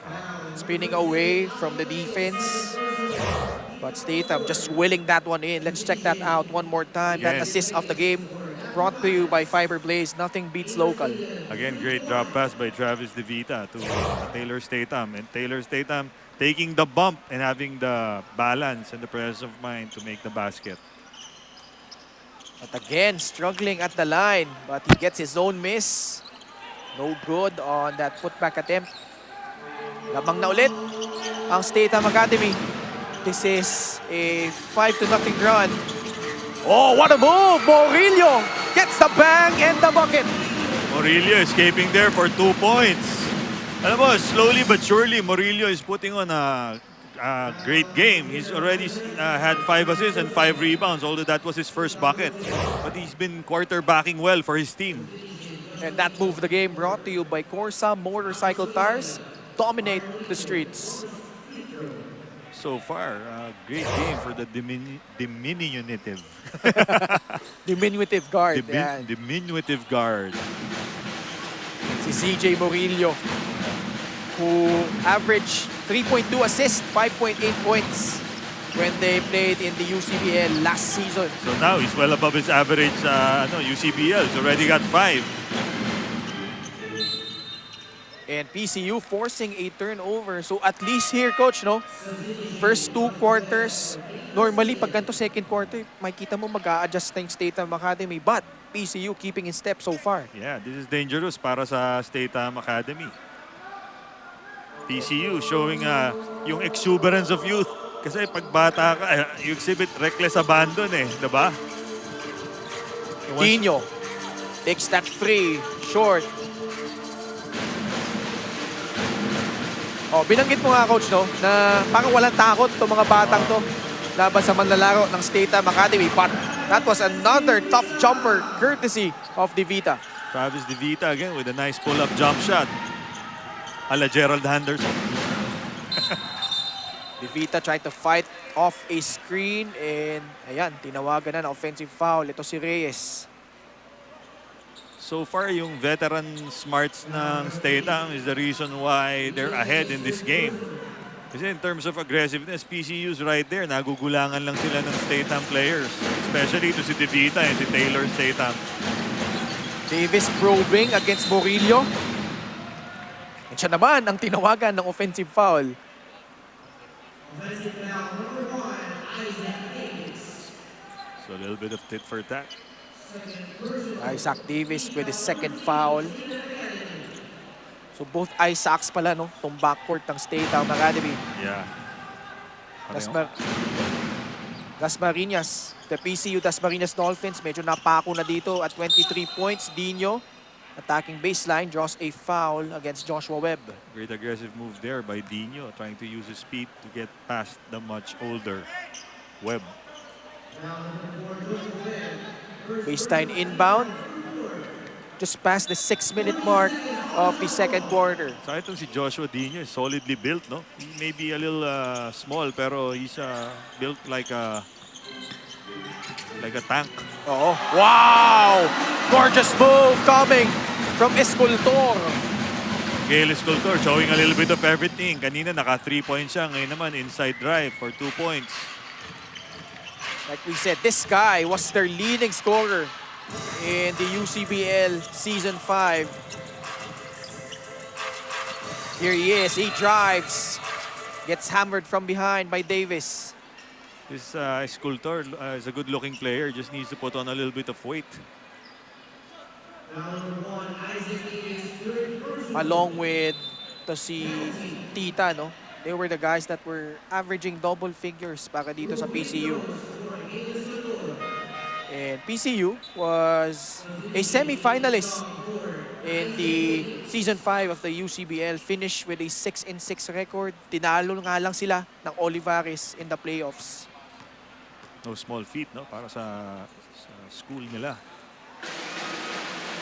Spinning away from the defense. But Statham just willing that one in. Let's check that out one more time. That Yes. assist of the game brought to you by Fiber Blaze. Nothing beats local. Again, great drop pass by Travis DeVita to Taylor Statham. And Taylor Statham taking the bump and having the balance and the presence of mind to make the basket. But again, struggling at the line. But he gets his own miss. No good on that putback attempt. Lamang na ulit ang Statham Academy. This is a 5-0 run. Oh, what a move! Morillo gets the bang and the bucket. Murillo escaping there for 2 points. Alam mo, slowly but surely, Murillo is putting on a great game. He's already had 5 assists and 5 rebounds, although that was his first bucket. But he's been quarterbacking well for his team. And that move of the game brought to you by CORSA Motorcycle Tires. Dominate the streets. So far, great game for the diminutive. Diminutive guard. Yan. Diminutive guard. Si CJ Morillo, who averaged 3.2 assists, 5.8 points when they played in the UCBL last season. So now he's well above his average UCBL. He's already got 5. And PCU forcing a turnover. So at least here, coach, no? First 2 quarters, normally pag ganito second quarter, makikita mo mag-a-adjust na yung Statham Academy. But PCU keeping in step so far. Yeah, this is dangerous para sa Statham Academy. PCU showing yung exuberance of youth. Kasi pag bata ka, you exhibit reckless abandon eh, diba? Dino takes that free, short. Oh, binanggit mo nga, coach, no, na parang walang takot itong mga batang to laban sa manlalaro ng Statham Academy. But that was another tough jumper courtesy of Divita. Travis Divita again with a nice pull-up jump shot. Ala Gerald Henderson. Divita tried to fight off a screen and ayan, tinawagan na ng offensive foul. Ito si Reyes. So far, yung veteran smarts ng Statham is the reason why they're ahead in this game. Kasi in terms of aggressiveness, PCU's right there. Nagugulangan lang sila ng Statham players. Especially to si Divita and si Taylor Statham. Davis probing against Murillo. And siya naman ang tinawagan ng offensive foul. So a little bit of tit for tat. Isaac Davis with his second foul. So both Isaacs pala, no? Itong backcourt ng Statham Academy. Yeah. Dasmariñas. The PCU Dasmariñas Dolphins medyo napako na dito at 23 points. Dino attacking baseline draws a foul against Joshua Webb. Great aggressive move there by Dino, trying to use his speed to get past the much older Webb. Baseline inbound. Just past the 6-minute mark of the second quarter. So itong si Joshua Dino is solidly built, no? He may be a little small, pero he's built like a tank. Oh, wow! Gorgeous move coming from Escultor. Gail Escultor showing a little bit of everything. Kanina naka 3 points siya. Ngayon naman inside drive for 2 points. Like we said, this guy was their leading scorer in the UCBL Season 5. Here he is. He drives. Gets hammered from behind by Davis. This Escultor is a good-looking player. Just needs to put on a little bit of weight. Along with si Tita, no? They were the guys that were averaging double figures para dito sa PCU. And PCU was a semi-finalist in the Season 5 of the UCBL. Finished with a 6-6 record. Tinalo nga lang sila ng Olivares in the playoffs. No small feat, no? Para sa school nila.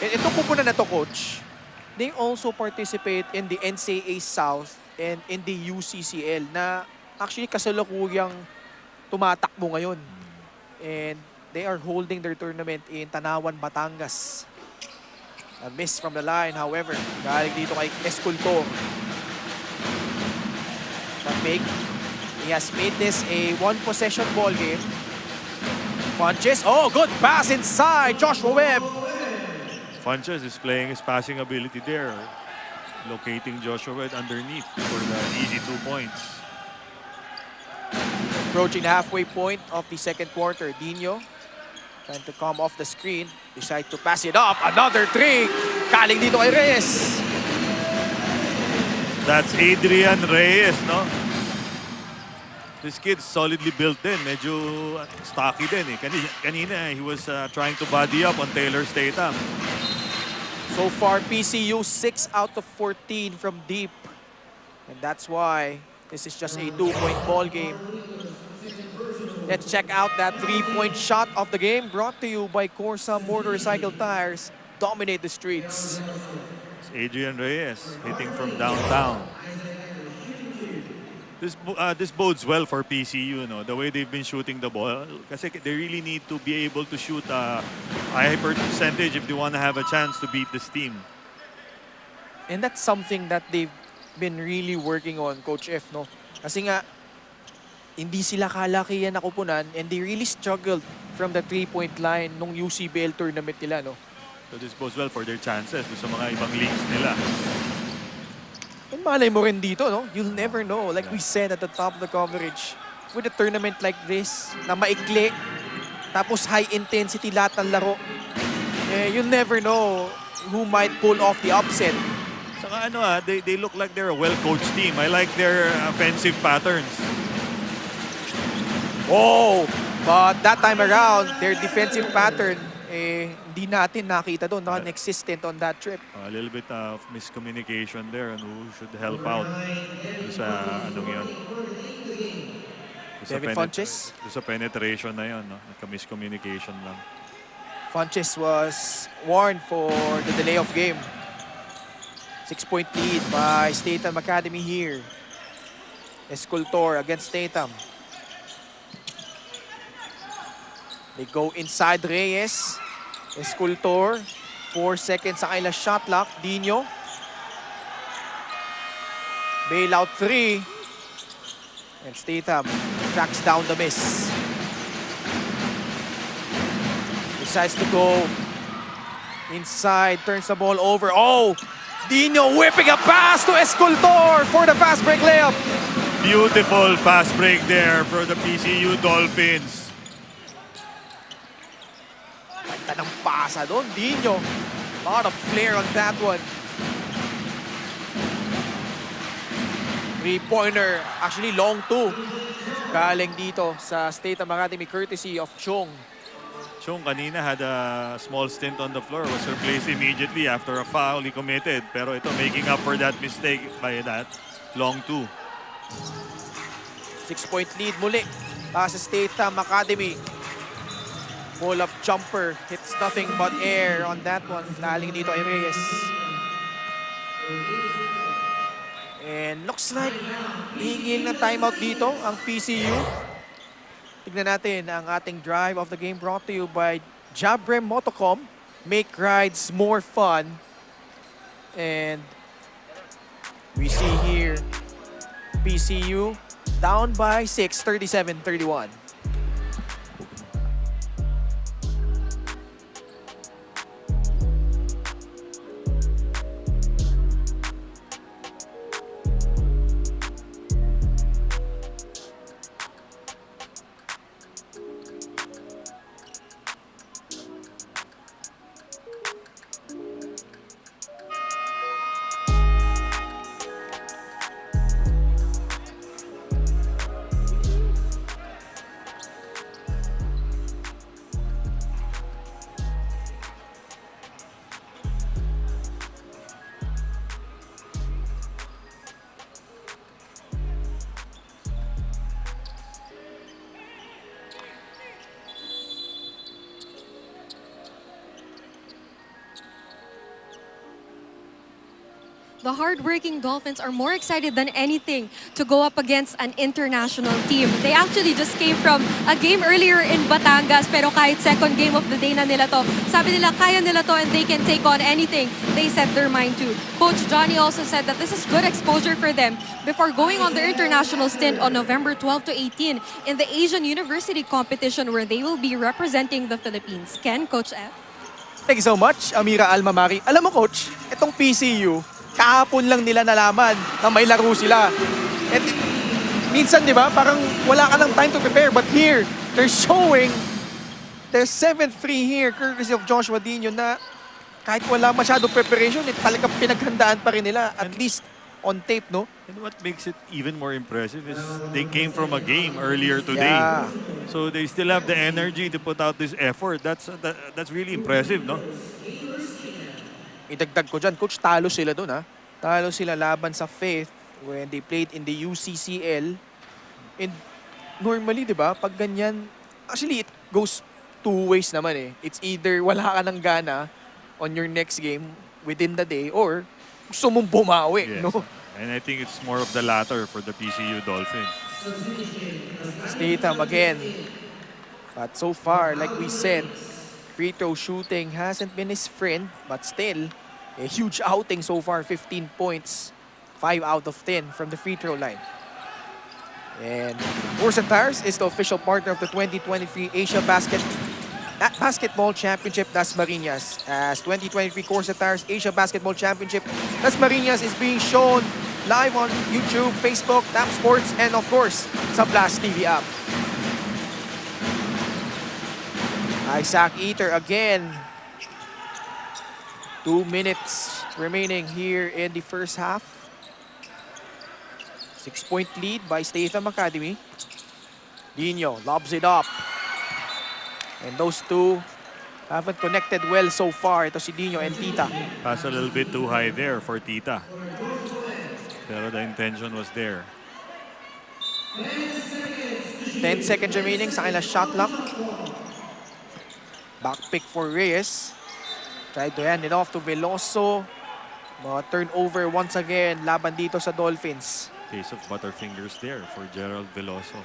And itong pupunan na to, coach, they also participate in the NCAA South and in the UCCL na actually kasalukuyang tumatakbo ngayon. And they are holding their tournament in Tanawan, Batangas. A miss from the line, however, galing dito kay Escultor. He has made this a one-possession ball game. Funches, oh, good pass inside, Joshua Webb. Funches is playing his passing ability there. Locating Joshua Webb underneath for the easy 2 points. Approaching the halfway point of the second quarter, Dino trying to come off the screen, decide to pass it up. Another three, galing dito kay Reyes. That's Adrian Reyes, no? This kid's solidly built din. Medyo stocky din eh. Kanina he was trying to body up on Taylor Statham. So far, PCU 6 out of 14 from deep. And that's why this is just a 2-point ball game. Let's check out that 3-point shot of the game brought to you by CORSA Motorcycle Tires. Dominate the streets. It's Adrian Reyes hitting from downtown. This bodes well for PCU, no? The way they've been shooting the ball. Kasi they really need to be able to shoot a high percentage if they want to have a chance to beat this team. And that's something that they've been really working on, Coach F, no? Kasi nga, hindi sila kalakihan na kupunan and they really struggled from the 3-point line nung UCBL tournament nila, no? So this bodes well for their chances sa mga ibang leagues nila. And malay mo rin dito, no? You'll never know. Like we said at the top of the coverage, with a tournament like this, na maikli, tapos high intensity lahat ng laro, you'll never know who might pull off the upset. Saka they look like they're a well-coached team. I like their offensive patterns. Oh! But that time around, their defensive pattern, hindi natin nakita doon. Non-existent on that trip. A little bit of miscommunication there and who should help out sa anong yun. Devin Funches? Sa penetration na yun, no? Nagka-miscommunication lang. Funches was warned for the delay of game. 6-point lead by Statham Academy here. Escultor against Statham. They go inside Reyes. Escultor. 4 seconds sa kanila shot clock. Dino. Bailout 3. And Statham tracks down the miss. Decides to go inside. Turns the ball over. Oh! Dino whipping a pass to Escultor for the fast break layup. Beautiful fast break there for the PCU Dolphins. Ganda ng pasa doon, Dino. A lot of flair on that one. Three-pointer, actually long two. Galing dito sa Statham Academy courtesy of Chong. Chong kanina had a small stint on the floor, was replaced immediately after a foul he committed. Pero ito making up for that mistake by that long two. 6-point lead muli para sa Statham Academy. Pull-up jumper, hits nothing but air on that one. Galing dito ay Reyes. And looks like hingil na timeout dito ang PCU. Tignan natin ang ating drive of the game brought to you by Jabrem Motocom. Make rides more fun. And we see here PCU down by 6, 37-31. The hardworking Dolphins are more excited than anything to go up against an international team. They actually just came from a game earlier in Batangas, pero kahit second game of the day na nila to, sabi nila kaya nila to and they can take on anything they set their mind to. Coach Johnny also said that this is good exposure for them before going on their international stint on November 12 to 18 in the Asian University competition where they will be representing the Philippines. Ken, Coach F? Thank you so much, Amira Almamari. Alam mo, Coach, itong PCU, kahapon lang nila nalaman na may laro sila. And minsan, di ba, parang wala ka ng time to prepare. But here, they're showing their 7-3 here, courtesy of Joshua Dino, na kahit wala masyadong preparation, talagang pinaghandaan pa rin nila, at least on tape, no? And what makes it even more impressive is they came from a game earlier today. Yeah. So they still have the energy to put out this effort. That's really impressive, no? Idagdag ko dyan, Coach, talo sila doon, ha? Talo sila laban sa Faith when they played in the UCCL. And normally, di ba, pag ganyan, actually, it goes two ways naman eh. It's either wala ka ng gana on your next game within the day or gusto mong bumawi, Yes. no? And I think it's more of the latter for the PCU Dolphins. Statham again. But so far, like we said, free throw shooting hasn't been his friend, but still, a huge outing so far, 15 points, 5 out of 10 from the free throw line. And CORSA Tires is the official partner of the 2023 Basketball Championship Dasmariñas. As 2023 CORSA Tires Asia Basketball Championship Dasmariñas is being shown live on YouTube, Facebook, Tap Sports, and of course, sa Blast TV app. Isaac Eater again. 2 minutes remaining here in the first half. 6-point lead by Statham Academy. Dino lobs it up. And those two haven't connected well so far. Ito si Dino and Tita. Pass a little bit too high there for Tita. Pero the intention was there. 10 seconds remaining sa kanilang shot clock. Back pick for Reyes. Tried to hand it off to Veloso. Mga turnover once again. Laban dito sa Dolphins. Case of butterfingers there for Gerald Veloso.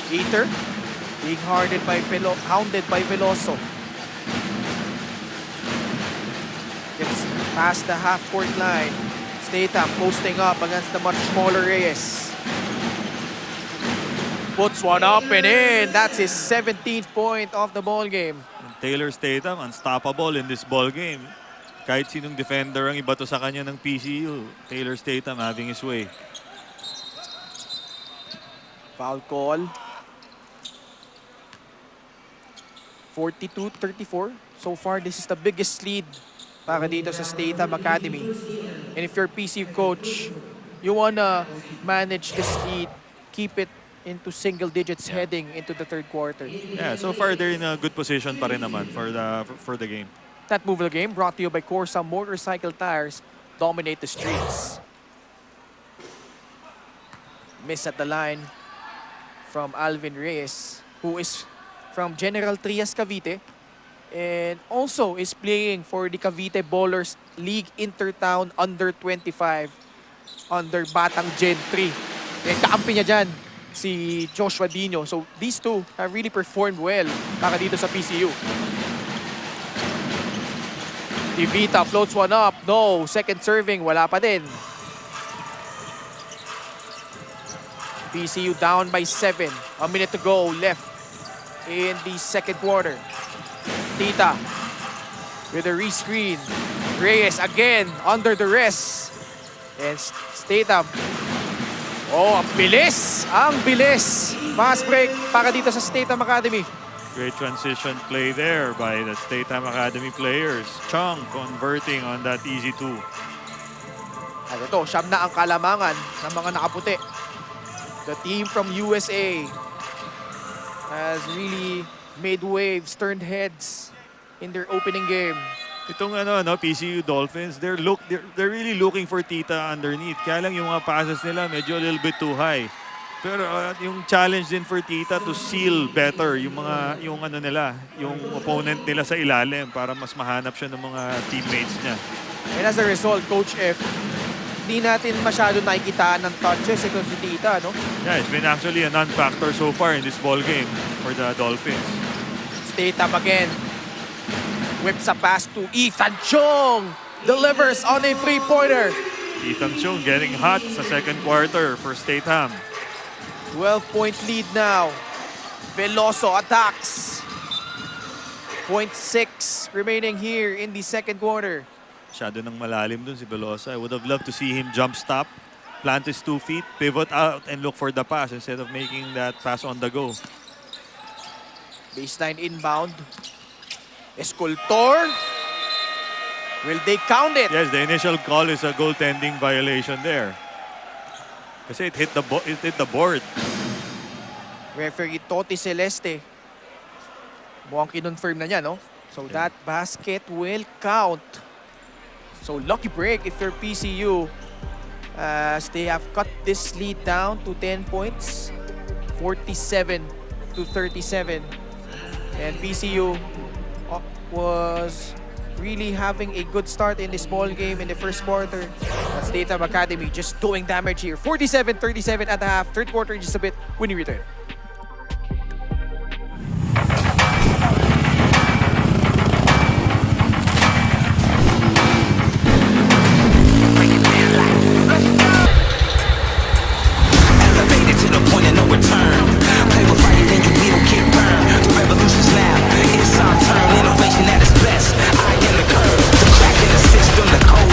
Eater being hounded by Veloso. Gets past the half-court line. Statham posting up against the much smaller Reyes. Puts one up and in. That's his 17th point of the ball game. Taylor Statham, unstoppable in this ball game. Kahit sinong defender ang ibato sa kanya ng PCU, Taylor Statham having his way. Foul call. 42-34. So far, this is the biggest lead para dito sa Statham Academy. And if you're PCU coach, you wanna manage this lead, keep it into single digits heading into the third quarter. Yeah, so far they're in a good position pa rin naman for the game. That move of the game brought to you by CORSA motorcycle tires. Dominate the streets. Miss at the line from Alvin Reyes, who is from General Trias, Cavite, and also is playing for the Cavite Bowlers League Intertown Under 25 under Batang Gen 3. And kakampi niya dyan si Joshua Dino. So these two have really performed well para dito sa PCU. Divita floats one up. No, second serving, wala pa din. PCU down by 7. A minute to go left in the second quarter. Tita with a rescreen. Reyes again under the rest. And Statham. Oh, ang bilis! Ang bilis! Fast break para dito sa Statham Academy. Great transition play there by the Statham Academy players. Chung converting on that easy two. At ito, siyam na ang kalamangan ng mga nakaputi. The team from USA has really made waves, turned heads in their opening game. Itong PCU Dolphins, they're really looking for Tita underneath. Kaya lang yung mga passes nila medyo a little bit too high. Pero yung challenge din for Tita to seal better yung opponent nila sa ilalim para mas mahanap siya ng mga teammates niya. And as a result, Coach F, di natin masyado nakikita ng touches ito si Tita, no? Yeah, it's been actually a non-factor so far in this ball game for the Dolphins. Statham again. Whips a pass to Ethan Chong. Delivers on a three-pointer. Ethan Chung getting hot sa second quarter for Statham. 12-point lead now. Veloso attacks. 0.6 remaining here in the second quarter. Masyado nang malalim dun si Velosa. I would have loved to see him jump stop, plant his 2 feet, pivot out, and look for the pass instead of making that pass on the go. Baseline inbound. Escultor. Will they count it? Yes, the initial call is a goaltending violation there. Kasi it hit the board. Referee Toti Celeste. Mukhang kinonfirm na niya, no? So that basket will count. So lucky break if you're PCU, as they have cut this lead down to 10 points, 47-37. And PCU was really having a good start in this ball game in the first quarter. But Statham Academy just doing damage here. 47-37 at the half. Third quarter in just a bit when you return. Elevated to the point of no return. Play with fire, then you will get burned. The revolution's loud. It's our turn. Innovation at its best. I am the curve. The crack in the system, the code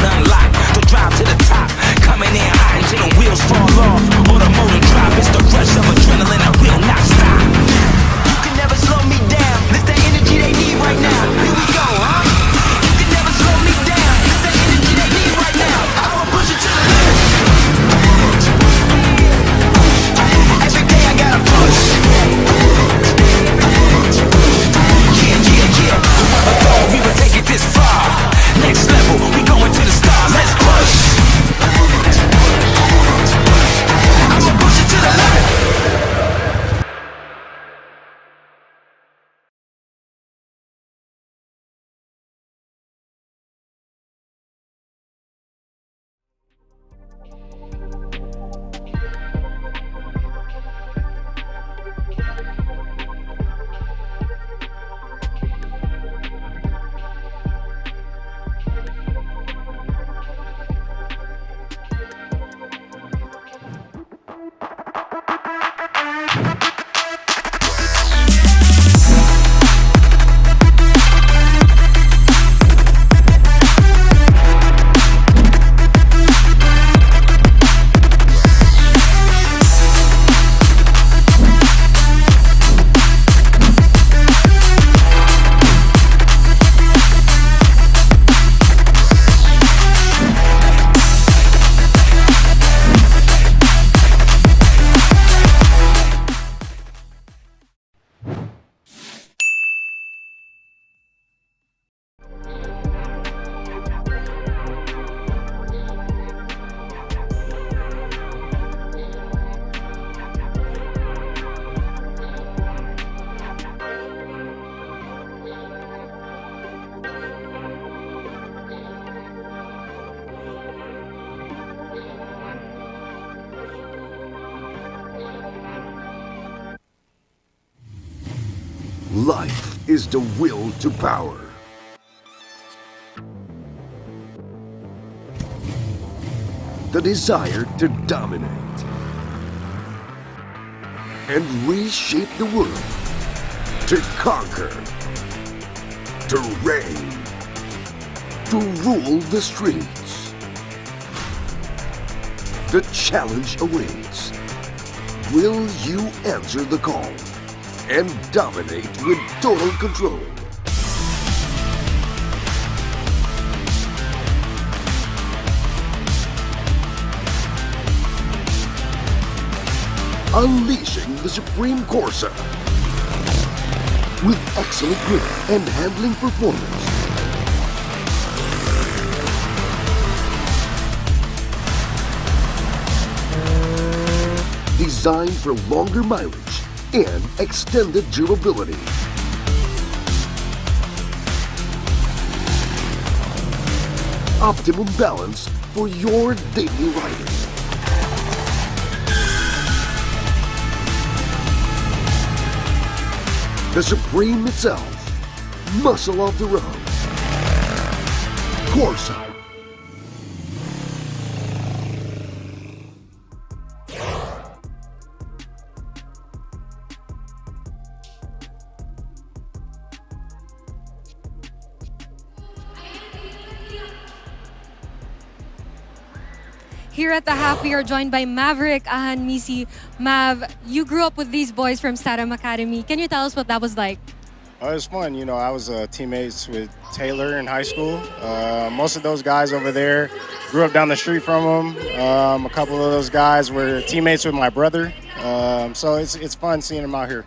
Life is the will to power. The desire to dominate and reshape the world, to conquer, to reign, to rule the streets. The challenge awaits. Will you answer the call and dominate with total control? Unleashing the supreme CORSA with excellent grip and handling performance. Designed for longer mileage and extended durability. Optimum balance for your daily riding. The Supreme itself, muscle of the road. CORSA. Here at the half, we are joined by Maverick Ahan Misi. Mav, you grew up with these boys from Statham Academy. Can you tell us what that was like? It was fun. You know, I was teammates with Taylor in high school. Most of those guys over there grew up down the street from them. A couple of those guys were teammates with my brother. So it's fun seeing them out here.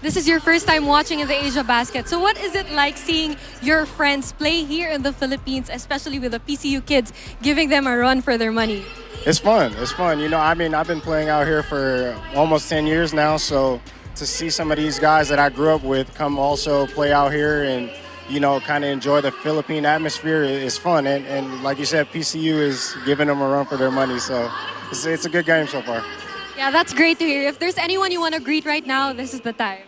This is your first time watching in the Asiabasket. So what is it like seeing your friends play here in the Philippines, especially with the PCU kids, giving them a run for their money? It's fun. It's fun. You know, I mean, I've been playing out here for almost 10 years now. So to see some of these guys that I grew up with come also play out here and, you know, kind of enjoy the Philippine atmosphere is fun. And like you said, PCU is giving them a run for their money. So it's a good game so far. Yeah, that's great to hear. If there's anyone you want to greet right now, this is the time.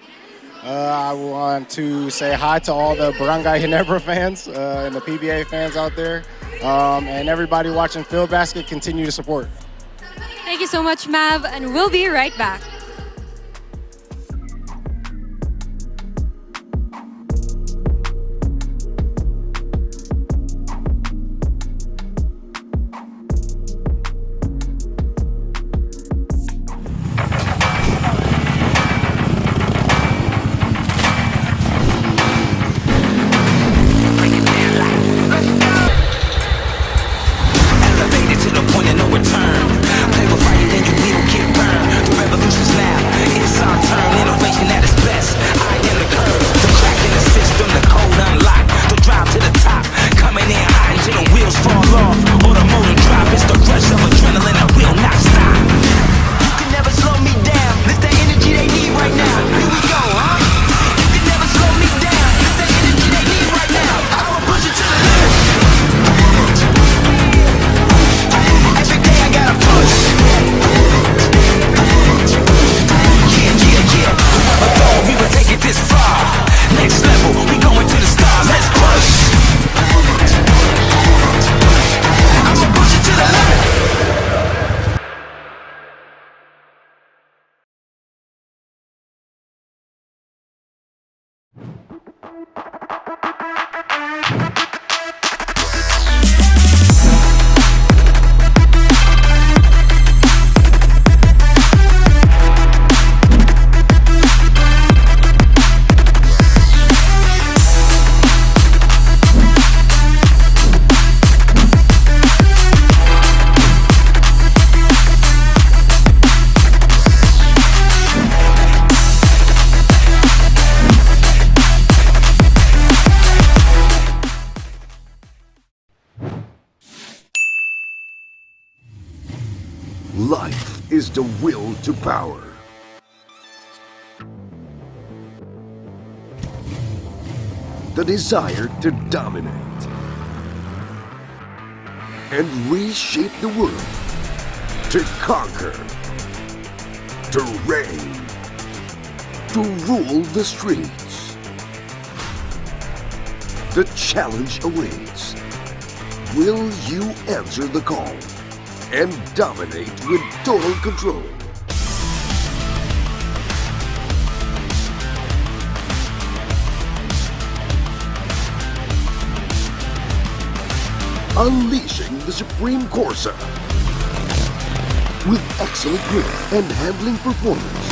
I want to say hi to all the Barangay Ginebra fans and the PBA fans out there. And everybody watching Field Basket, continue to support. Thank you so much, Mav, and we'll be right back. Life is the will to power. The desire to dominate and reshape the world, to conquer, to reign, to rule the streets. The challenge awaits. Will you answer the call and dominate with total control? Unleashing the supreme CORSA with excellent grip and handling performance.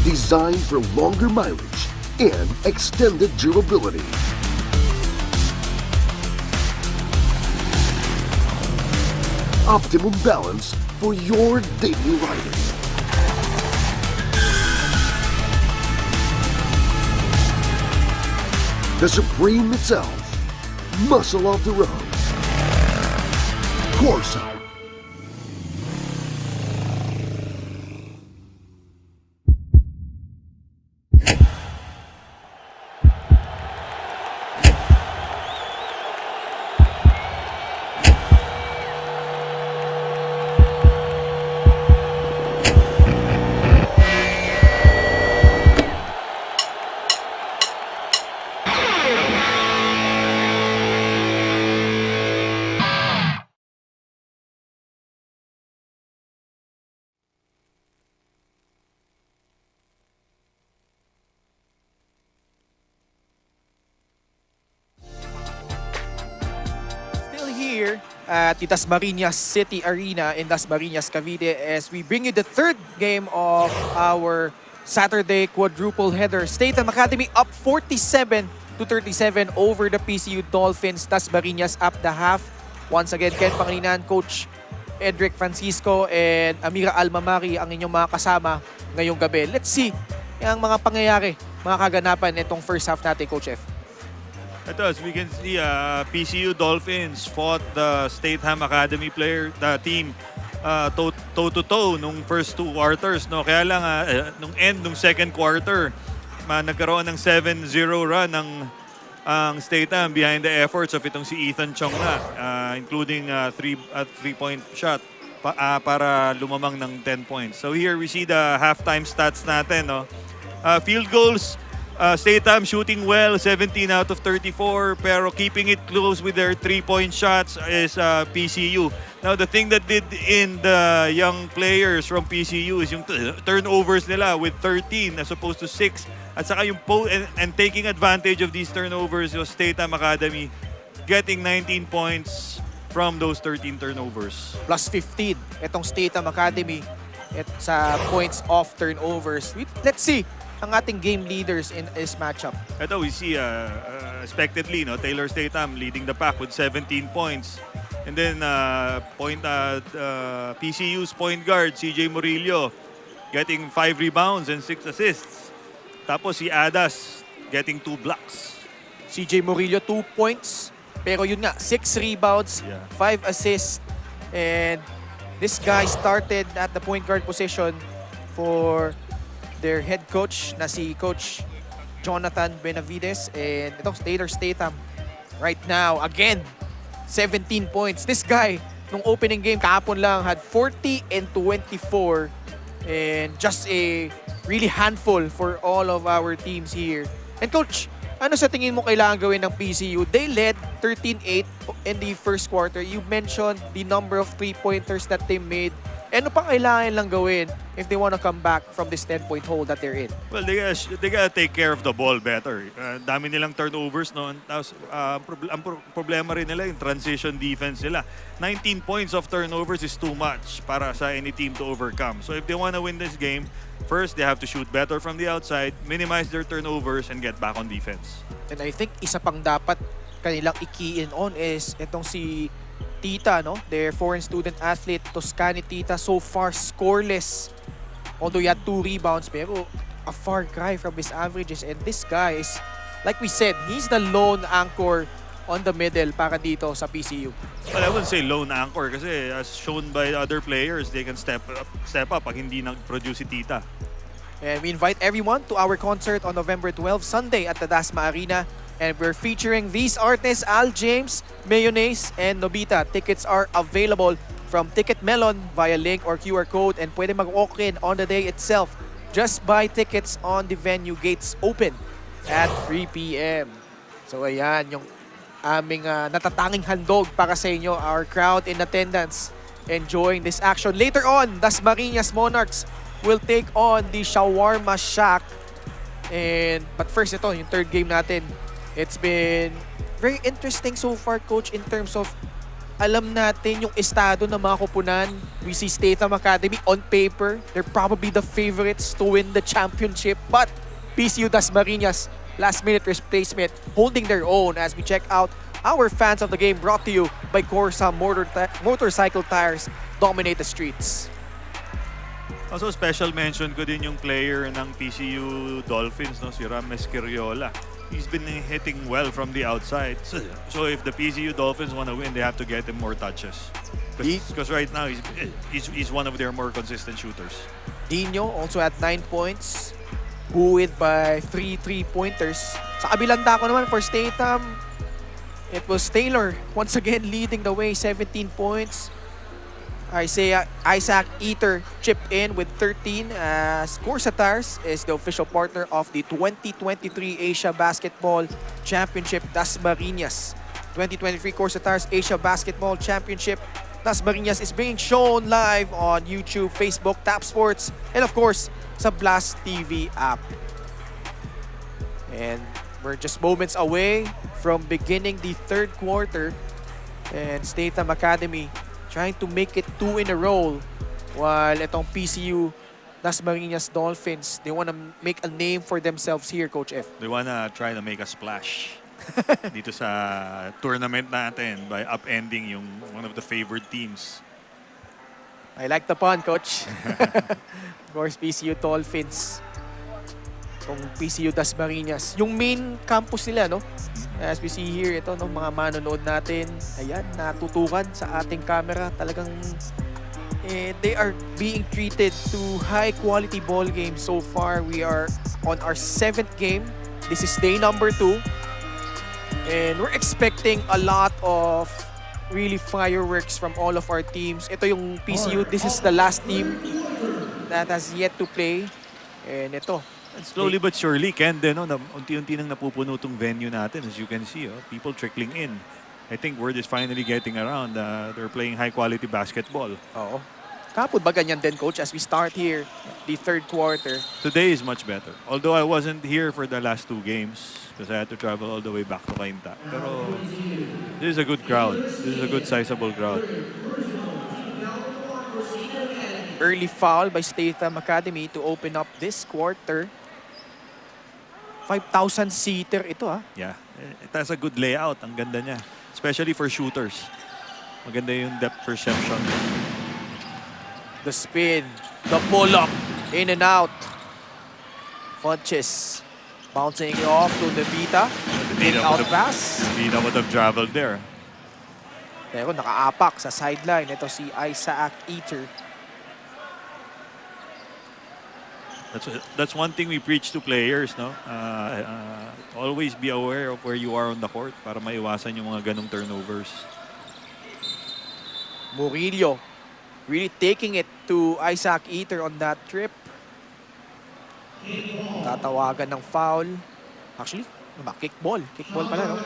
Designed for longer mileage and extended durability. Optimum balance for your daily riding. The Supreme itself, muscle of the road. CORSA. Here at the Dasmariñas City Arena in Dasmariñas, Cavite, as we bring you the third game of our Saturday quadruple header. Statham Academy up 47-37 over the PCU Dolphins. Dasmariñas up the half. Once again, Ken Pangilinan, Coach Edric Francisco, and Amira Almamari ang inyong mga kasama ngayong gabi. Let's see ang mga pangyayari, mga kaganapan itong first half natin, Coach F. Ito, as we can see, PCU Dolphins fought the Statham Academy team toe-to-toe nung first two quarters. No? Kaya lang, nung end nung second quarter, nagkaroon ng 7-0 run ang Statham behind the efforts of itong si Ethan Chong na, including three-point shot para lumamang ng 10 points. So here we see the halftime stats natin. No? Field goals, Statham shooting well, 17 out of 34, pero keeping it close with their 3-point shots is PCU. Now, the thing that did in the young players from PCU is yung turnovers nila with 13 as opposed to 6. At saka yung and taking advantage of these turnovers was Statham Academy getting 19 points from those 13 turnovers. Plus 15, itong Statham Academy sa points off turnovers. Let's see ang ating game leaders in this matchup. Ito, we see expectedly, no, Taylor Statham leading the pack with 17 points. And then PCU's point guard, CJ Murillo, getting 5 rebounds and 6 assists. Tapos si Adas getting 2 blocks. CJ Murillo 2 points, pero yun nga, 6 rebounds, 5 assists. And this guy started at the point guard position for their head coach na si Coach Jonathan Benavides, and itong Taylor Statham right now, again, 17 points. This guy, nung opening game, kahapon lang, had 40 and 24, and just a really handful for all of our teams here. And Coach, ano sa tingin mo kailangan gawin ng PCU? They led 13-8 in the first quarter. You mentioned the number of 3-pointers that they made. Ano pang kailangan lang gawin if they want to come back from this 10-point hole that they're in? Well, they gotta take care of the ball better. Dami nilang turnovers, no? Tapos, ang problema rin nila yung transition defense nila. 19 points of turnovers is too much para sa any team to overcome. So if they want to win this game, first they have to shoot better from the outside, minimize their turnovers, and get back on defense. And I think isa pang dapat kanilang i-key in on is itong si Tita, no? Their foreign student athlete, Toscani Tita, so far scoreless. Although he had 2 rebounds, pero a far cry from his averages. And this guy is, like we said, he's the lone anchor on the middle para dito sa PCU. Well, I wouldn't say lone anchor kasi as shown by other players, they can step up pag hindi nag-produce si Tita. And we invite everyone to our concert on November 12, Sunday at the Dasma Arena. And we're featuring these artists, Al James, Mayonnaise, and Nobita. Tickets are available from Ticket Melon via link or QR code and pwede mag-walk in on the day itself. Just buy tickets on the venue. Gates open at 3 p.m. So ayan, yung aming natatanging handog para sa inyo, our crowd in attendance enjoying this action. Later on, Dasmariñas Monarchs will take on the Shawarma Shack. But first, ito, yung third game natin. It's been very interesting so far, Coach, in terms of alam natin yung estado ng mga kupunan. We see Statham Academy on paper. They're probably the favorites to win the championship. But PCU Dasmariñas, last-minute replacement, holding their own as we check out our fans of the game, brought to you by CORSA Motorcycle Tires. Dominate the streets. Also, special mention ko din yung player ng PCU Dolphins, no, si Ram Esqueriola. He's been hitting well from the outside. So if the PCU Dolphins want to win, they have to get him more touches. Because right now, he's one of their more consistent shooters. Dino also at 9 points, buoyed by 3 3-pointers. Sa kabilang dako naman for Statham, it was Taylor once again leading the way, 17 points. Isaac Eater chipped in with 13 as CORSA Tires is the official partner of the 2023 Asia Basketball Championship Dasmariñas. 2023 CORSA Tires Asia Basketball Championship Dasmariñas is being shown live on YouTube, Facebook, Tap Sports, and of course, sa Blast TV app. And we're just moments away from beginning the third quarter. And Statham Academy trying to make it 2 in a row, while itong PCU Dasmariñas Dolphins, they want to make a name for themselves here, Coach F. They want to try to make a splash dito sa tournament natin by upending yung one of the favored teams. I like the pun, Coach. Of course, PCU Dolphins. Itong PCU Dasmariñas. Yung main campus nila, no? As we see here, ito, no, mga manonood natin. Ayan, natutukan sa ating camera. Talagang they are being treated to high-quality ball games so far. We are on our 7th game. This is day number 2. And we're expecting a lot of really fireworks from all of our teams. Ito yung PCU. This is the last team that has yet to play. And ito. And slowly but surely, Ken, din, no, unti-unti nang napupuno tong venue natin. As you can see, people trickling in. I think word is finally getting around. They're playing high-quality basketball. Oo. Kapod ba ganyan din, Coach, as we start here, the third quarter? Today is much better. Although I wasn't here for the last 2 games because I had to travel all the way back to Cainta. Pero this is a good crowd. This is a good sizable crowd. Early foul by Statham Academy to open up this quarter. 5,000-seater ito, ha? Yeah. It has a good layout. Ang ganda niya. Especially for shooters. Maganda yung depth perception. The spin, the pull-up, in and out. Funches bouncing it off to the Vita. Out pass. Vita would have traveled there. Pero nakaapak sa sideline. Ito si Isaac Eater. That's one thing we preach to players, no? Always be aware of where you are on the court para maiwasan yung mga ganong turnovers. Murillo really taking it to Isaac Eater on that trip. Tatawagan ng foul. Actually, kickball. Kickball pala, no?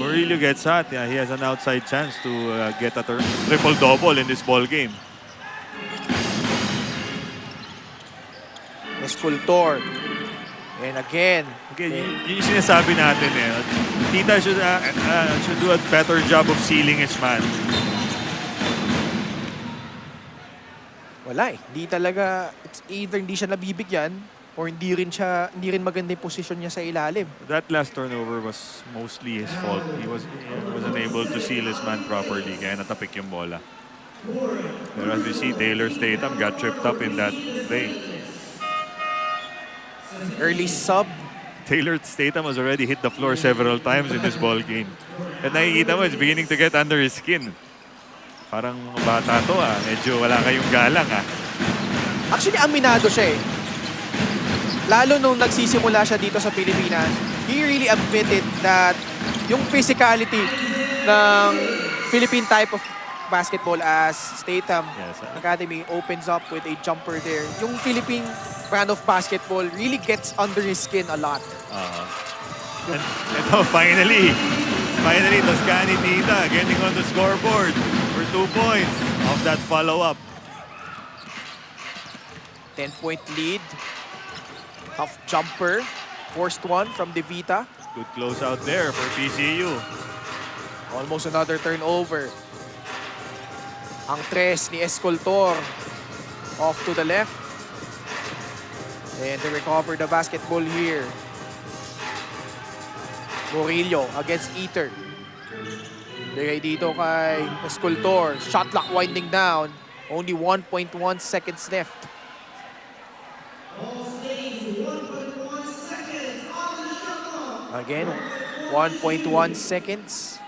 Murillo gets hot. Yeah, he has an outside chance to get a triple-double in this ball game. Escultor. And again. Okay, yun yung sinasabi natin eh. Tita should do a better job of sealing his man. Wala eh. Hindi talaga, it's either hindi siya nabibigyan or hindi rin maganda yung posisyon niya sa ilalim. That last turnover was mostly his fault. He wasn't able to seal his man properly kaya natapik yung bola. Pero as we see, Taylor Statham got tripped up in that play. Early sub. Taylor Statham has already hit the floor several times in this ball game. At nakikita mo, it's beginning to get under his skin. Parang bata to medyo wala kayong galang Actually, aminado siya eh. Lalo nung nagsisimula siya dito sa Pilipinas, he really admitted that yung physicality ng Philippine type of basketball as Statham Yes, Academy opens up with a jumper there. Yung Philippine brand of basketball really gets under his skin a lot. And ito, finally, Toscani Tita getting on the scoreboard for 2 points of that follow-up. 10-point lead. Tough jumper. Forced one from Devita. Good close out there for PCU. Almost another turnover. Ang tres ni Escoltor off to the left. And they recover the basketball here. Murillo against Eater. Bigay dito kay Escoltor. Shot clock winding down. Only 1.1 seconds left. Again, 1.1 seconds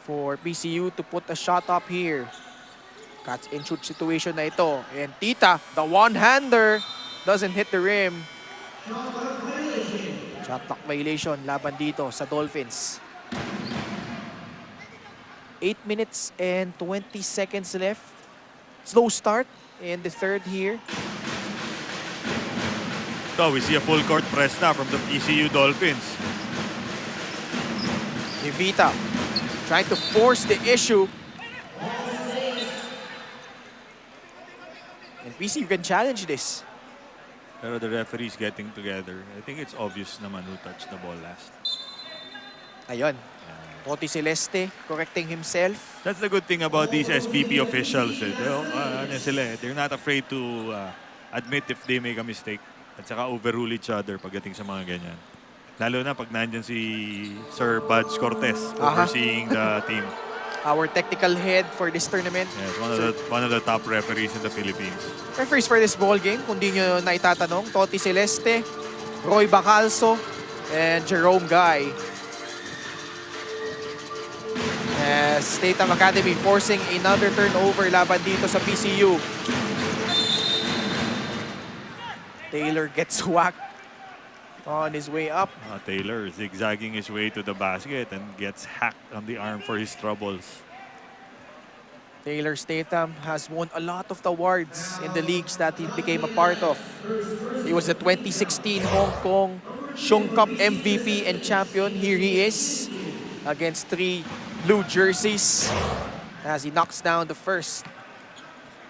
for PCU to put a shot up here. Catch and shoot situation na ito. And Tita, the one-hander, doesn't hit the rim. Shot clock violation laban dito sa Dolphins. 8 minutes and 20 seconds left. Slow start in the third here. So we see a full court press now from the PCU Dolphins. Devita trying to force the issue. And PCU can challenge this. Pero the referees getting together. I think it's obvious naman who touched the ball last. Ayun. Toti Celeste correcting himself. That's the good thing about these SPP officials. They're not afraid to admit if they make a mistake. At saka overrule each other pagdating sa mga ganyan. Lalo na pag nandyan si Sir Buds Cortez overseeing the team. Our technical head for this tournament. Yes, one of the top referees in the Philippines. Referees for this ball game, kung di nyo naitatanong, Toti Celeste, Roy Bacalso, and Jerome Guy. Statham Academy forcing another turnover laban dito sa PCU. Taylor gets whacked on his way up. Taylor zigzagging his way to the basket and gets hacked on the arm for his troubles. Taylor Statham has won a lot of the awards in the leagues that he became a part of. He was the 2016 Hong Kong Shung Cup MVP and champion. Here he is against 3 blue jerseys as he knocks down the first.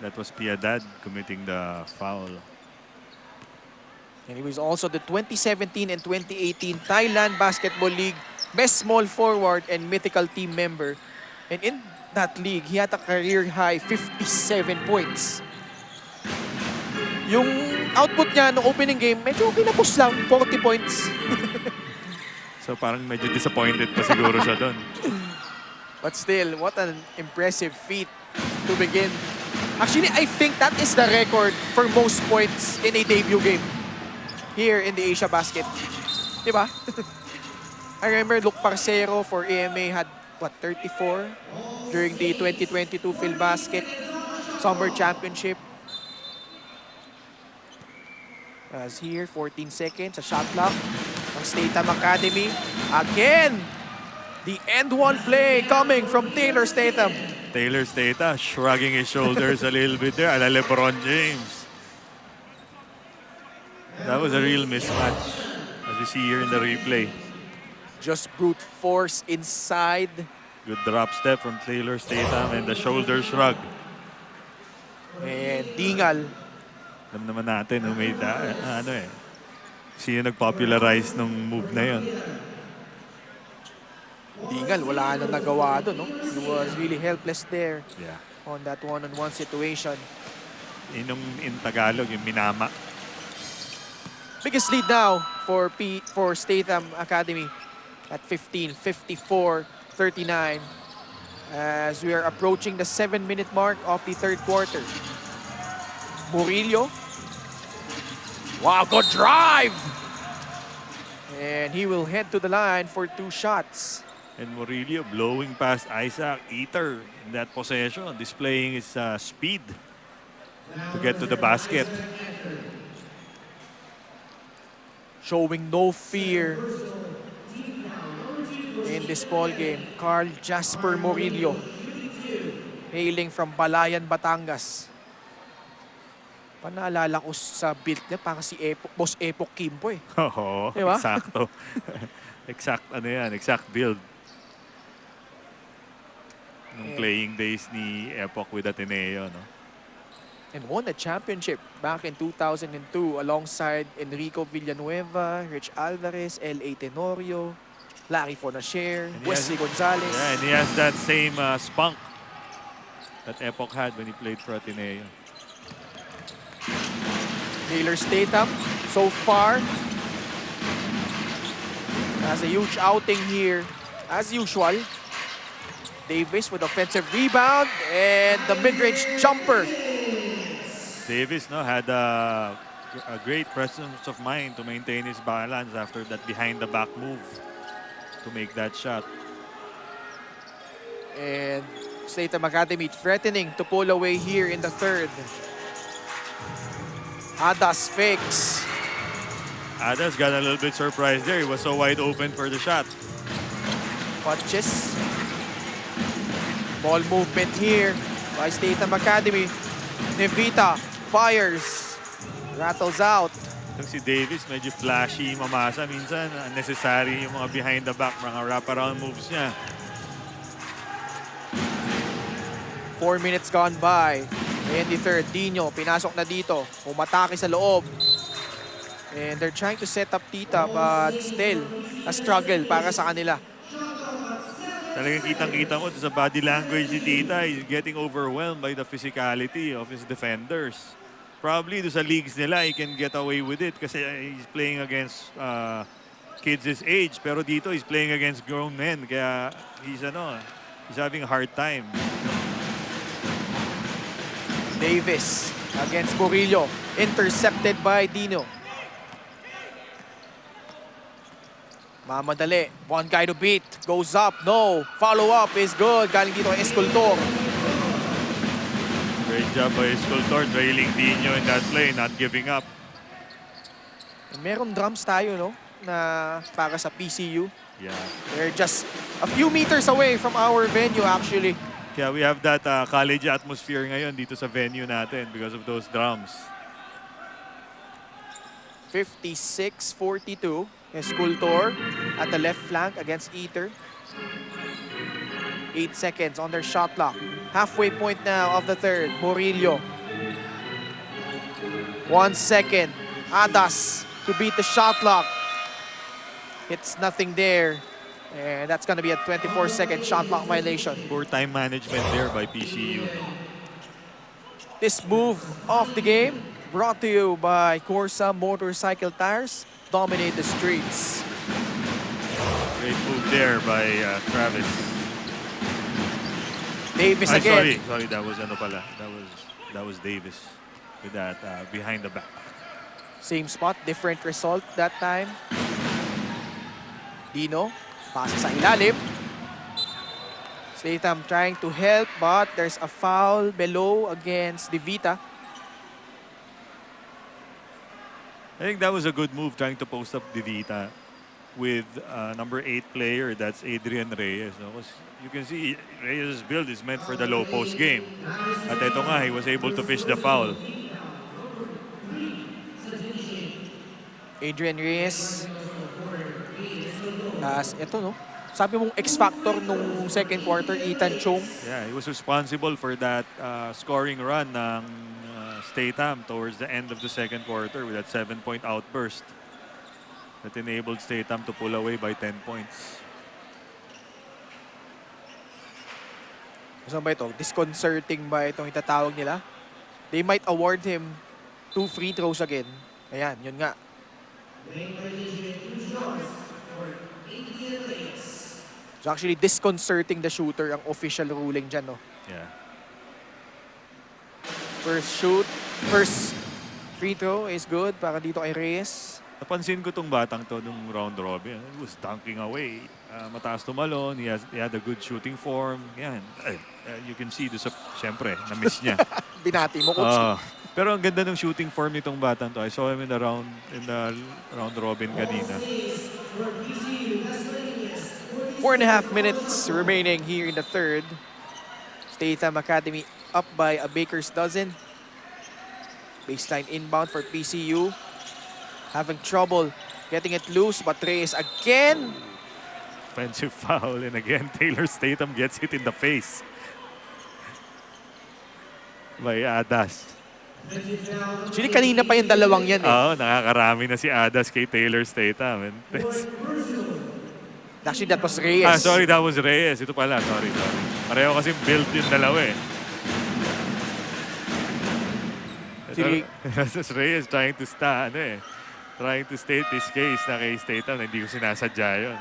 That was Piedad committing the foul. And he was also the 2017 and 2018 Thailand Basketball League Best Small Forward and Mythical Team member. And in that league, he had a career-high 57 points. Yung output niya no opening game, medyo pinapos lang, 40 points. So parang medyo disappointed pa siguro siya doon. But still, what an impressive feat to begin. Actually, I think that is the record for most points in a debut game here in the Asiabasket. Diba? I remember Luke Parcero for EMA had, what, 34 during the 2022 PhilBasket Summer Championship. As here, 14 seconds, a shot clock ng Statham Academy. Again, the end one play coming from Taylor Statham. Taylor Statham shrugging his shoulders a little bit there, a la LeBron James. That was a real mismatch, as we see here in the replay. Just brute force inside. Good drop step from Taylor Statham and the shoulder shrug. And Dingal. Alam naman natin who made that. Sino nag-popularize nung move na yun. Dingal, wala nang nagawa doon, no? He was really helpless there on that one-on-one situation. In Tagalog, yung minama. Biggest lead now for Statham Academy at 15, 54-39 as we are approaching the 7-minute mark of the third quarter. Murillo. Wow, good drive! And he will head to the line for 2 shots. And Murillo blowing past Isaac Eater in that possession, displaying his speed to get to the basket. showing no fear in this ball game. Carl Jasper Murillo, hailing from Balayan, Batangas. Panaalala ko sa build niya, parang si Boss Epok Kimpo eh. Oo, Diba? eksakto. Exact build. Nung playing days ni Epoch with Ateneo, no? And won the championship back in 2002 alongside Enrico Villanueva, Rich Alvarez, L.A. Tenorio, Larry Fonacher, Wesley Gonzalez. Yeah, and he has that same spunk that Epoch had when he played for Ateneo. Taylor Statham, so far, has a huge outing here, as usual. Davis with offensive rebound and the mid-range jumper. Davis had a great presence of mind to maintain his balance after that behind-the-back move to make that shot. And Statham Academy threatening to pull away here in the third. Adas fakes. Adas got a little bit surprised there. He was so wide open for the shot. Punches. Ball movement here by Statham Academy. Nevita fires. Rattles out. Itong si Davis, medyo flashy, mamasa. Minsan, unnecessary yung mga behind-the-back, mga wraparound moves niya. 4 minutes gone by. And the third, Dino, pinasok na dito. Umatake sa loob. And they're trying to set up Tita, but still, a struggle para sa kanila. Talagang kitang-kita mo sa body language ni Tita. He's getting overwhelmed by the physicality of his defenders. Probably do sa leagues nila, he can get away with it kasi he's playing against kids his age. Pero dito, he's playing against grown men. Kaya he's having a hard time. Davis against Murillo. Intercepted by Dino. Mamadali. One guy to beat. Goes up. No. Follow-up is good. Galing dito kay Escultor. Great job by Escultor, trailing Dino in that play, not giving up. Meron drums tayo, no? Na para sa PCU. Yeah. They're just a few meters away from our venue, actually. Kaya we have that college atmosphere ngayon dito sa venue natin because of those drums. 56-42. Escultor at the left flank against Eater. 8 seconds on their shot clock. Halfway point now of the third. Murillo. 1 second. Adas to beat the shot clock. It's nothing there. And that's going to be a 24-second shot clock violation. Poor time management there by PCU. This move of the game brought to you by CORSA Motorcycle Tires. Dominate the streets. Great move there by Travis. Davis again. Sorry, that was pala. That was Davis with that behind the back. Same spot, different result that time. Dino, pasa sa ilalim. Statham trying to help, but there's a foul below against Devita. I think that was a good move trying to post up Devita with number 8 player, that's Adrian Reyes. No? You can see Reyes' build is meant for the low post game. At ito nga, he was able to fish the foul. Adrian Reyes. Ito, no? Sabi mong X-factor nung second quarter, Ethan Chong. Yeah, he was responsible for that scoring run ng Statham towards the end of the second quarter with that 7-point outburst that enabled Statham to pull away by 10 points. Saan ba ito? Disconcerting ba itong itatawag nila? They might award him 2 free throws again. Ayan, yun nga. So actually disconcerting the shooter ang official ruling dyan, no? Yeah. First free throw is good para dito kay Reyes. Napansin ko tong batang to nung round robin. He was dunking away. Mataas tumalon. He had a good shooting form. Yan. You can see doon sa, syempre, na-miss niya. Binati mo, coach. Pero ang ganda ng shooting form nitong batang to. I saw him in the round robin kanina. 4.5 minutes remaining here in the third. Statham Academy up by a baker's dozen. Baseline inbound for PCU. Having trouble getting it loose, but Reyes again. Offensive foul, and again, Taylor Statham gets hit in the face by Adas. Actually, kanina pa yung dalawang yan eh. Oo, nakakarami na si Adas kay Taylor Statham. Actually, that was Reyes. Sorry, that was Reyes. Ito pala, sorry. Pareho kasi build yung dalawa eh. This is Reyes trying to state this case na kay Statham na hindi ko sinasadya yun.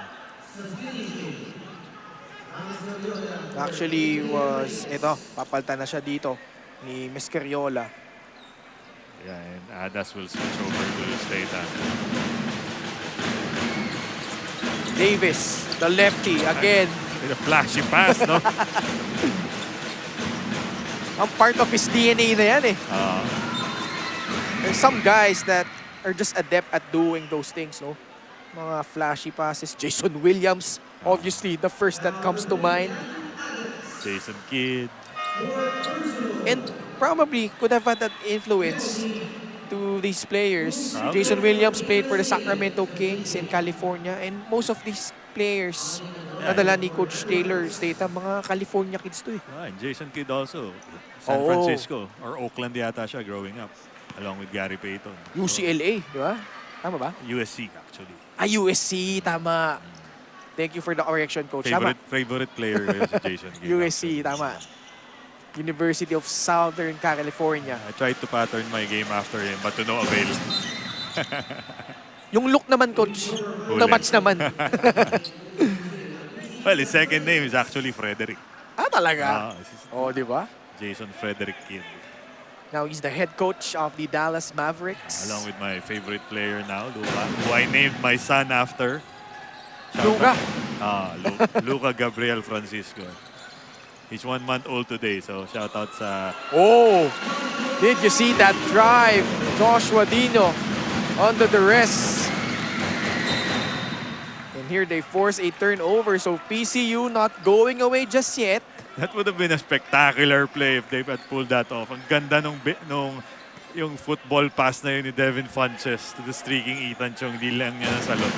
Actually, papalta na siya dito ni Miss Carriola. Yeah, and Adas will switch over to Statham. Davis, the lefty, again. With a flashy pass, no? Ang part of his DNA na yan eh. There's some guys that are just adept at doing those things, no? Mga flashy passes. Jason Williams, obviously the first that comes to mind. Jason Kidd. And probably could have had that influence to these players. Jason Williams played for the Sacramento Kings in California, and most of these players, nadala ni Coach Taylor Statham, mga California kids to eh. And Jason Kidd also. San Francisco or Oakland yata siya growing up. Along with Gary Payton. UCLA, di ba? Tama ba? USC actually. USC, tama. Thank you for the correction, Coach. Favorite player is Jason Kidd. USC, tama. University of Southern California. I tried to pattern my game after him, but to no avail. Yung look naman, Coach. Na-match naman. Well, his second name is actually Frederick. Talaga? Di ba? Jason Frederick Kidd. Now he's the head coach of the Dallas Mavericks. Along with my favorite player now, Luka, who I named my son after. Luka? Luka Gabriel Francisco. He's 1 month old today, so shout out sa... Oh! Did you see that drive? Joshua Dino under the wrist. And here they force a turnover, so PCU not going away just yet. That would have been a spectacular play if they had pulled that off. Ang ganda nung yung football pass na yun ni Devin Funches to the streaking Ethan Chong. Di lang niya nasalot.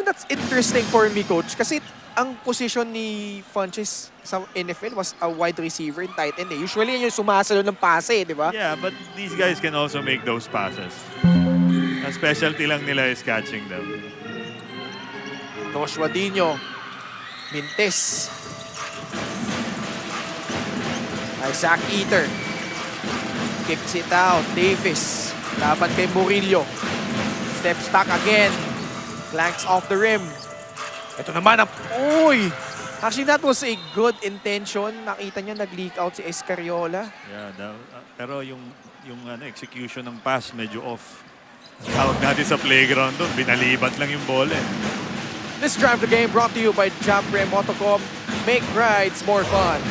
That's interesting for me, Coach. Kasi ang position ni Funches sa NFL was a wide receiver and tight end. Usually yun yung sumasalo ng pase, di ba? Yeah, but these guys can also make those passes. Ang specialty lang nila is catching them. Joshua Dino. Mintes. Isaac Eater. Kicks it out. Davis. Laban kay Murillo. Steps back again. Clanks off the rim. Ito naman ang... Uy! Actually, that was a good intention. Nakita niya nag-leak out si Escariola. Yeah, pero yung execution ng pass medyo off. Tawag natin sa playground doon. Binalibat lang yung bola eh. This Drive the Game brought to you by Japre Motocom. Make rides more fun.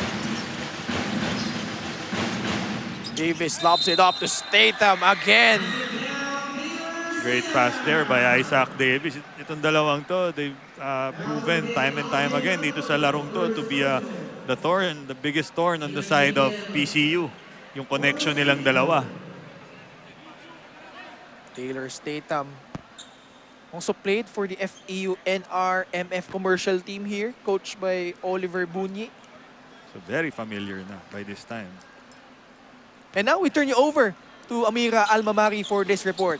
Davis lobs it up to Statham again. Great pass there by Isaac Davis. Itong dalawang to, they've proven time and time again dito sa larong to be the biggest thorn on the side of PCU. Yung connection nilang dalawa. Taylor Statham also played for the FEU NRMF commercial team here, coached by Oliver Bunyi. So very familiar na by this time. And now we turn you over to Amira Almamari for this report.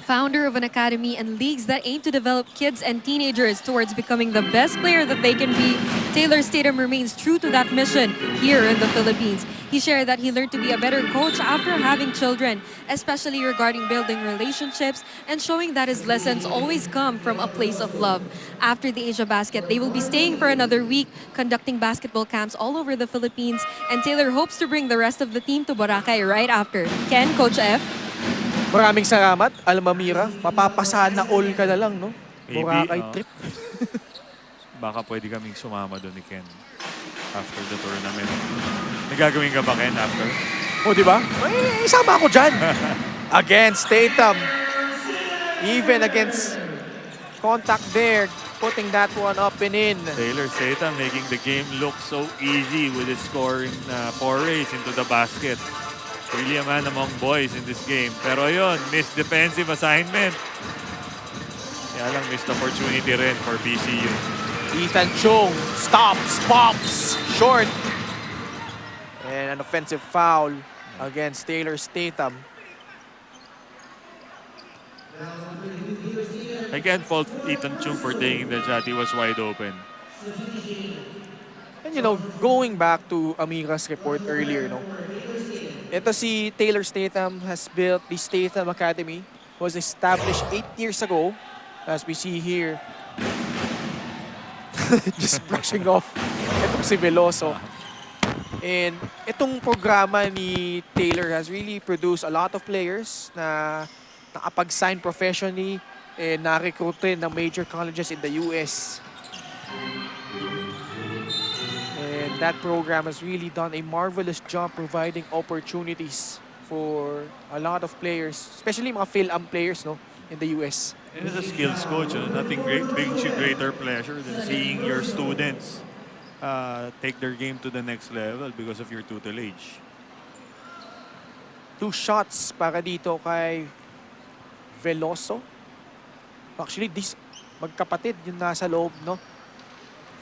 Founder of an academy and leagues that aim to develop kids and teenagers towards becoming the best player that they can be, Taylor Statham remains true to that mission here in the Philippines. He shared that he learned to be a better coach after having children, especially regarding building relationships and showing that his lessons always come from a place of love. After the Asiabasket, they will be staying for another week, conducting basketball camps all over the Philippines, and Taylor hopes to bring the rest of the team to Boracay right after. Ken, Coach F? Maraming salamat, Almamira. Mapapasana all ka na lang, no? Maybe, Boracay trip. Baka pwede kaming sumama doon ni Ken. after the tournament. Nagagawin ka ba, Ken, after? O, di ba? May isama ako dyan. Against Statham. Even against contact there, putting that one up and in. Taylor Statham making the game look so easy with his scoring forays into the basket. Really a man among boys in this game. Pero ayun, missed defensive assignment. Kaya lang missed opportunity rin for PCU. Ethan Chung stops, pops, short. And an offensive foul against Taylor Statham. I can't fault Ethan Chung for taking the shot. He was wide open. And you know, going back to Amira's report earlier, no, ito si Taylor Statham has built the Statham Academy. Was established 8 years ago, as we see here. Just brushing off itong si Veloso. And itong programa ni Taylor has really produced a lot of players na nakapag-sign professionally and na-recruit rin ng major colleges in the US. And that program has really done a marvelous job providing opportunities for a lot of players, especially mga Phil-Am players, no, in the US. And as a skills coach, nothing brings you greater pleasure than seeing your students take their game to the next level because of your tutelage. 2 shots para dito kay Veloso. Actually, this magkapatid yung nasa loob, no?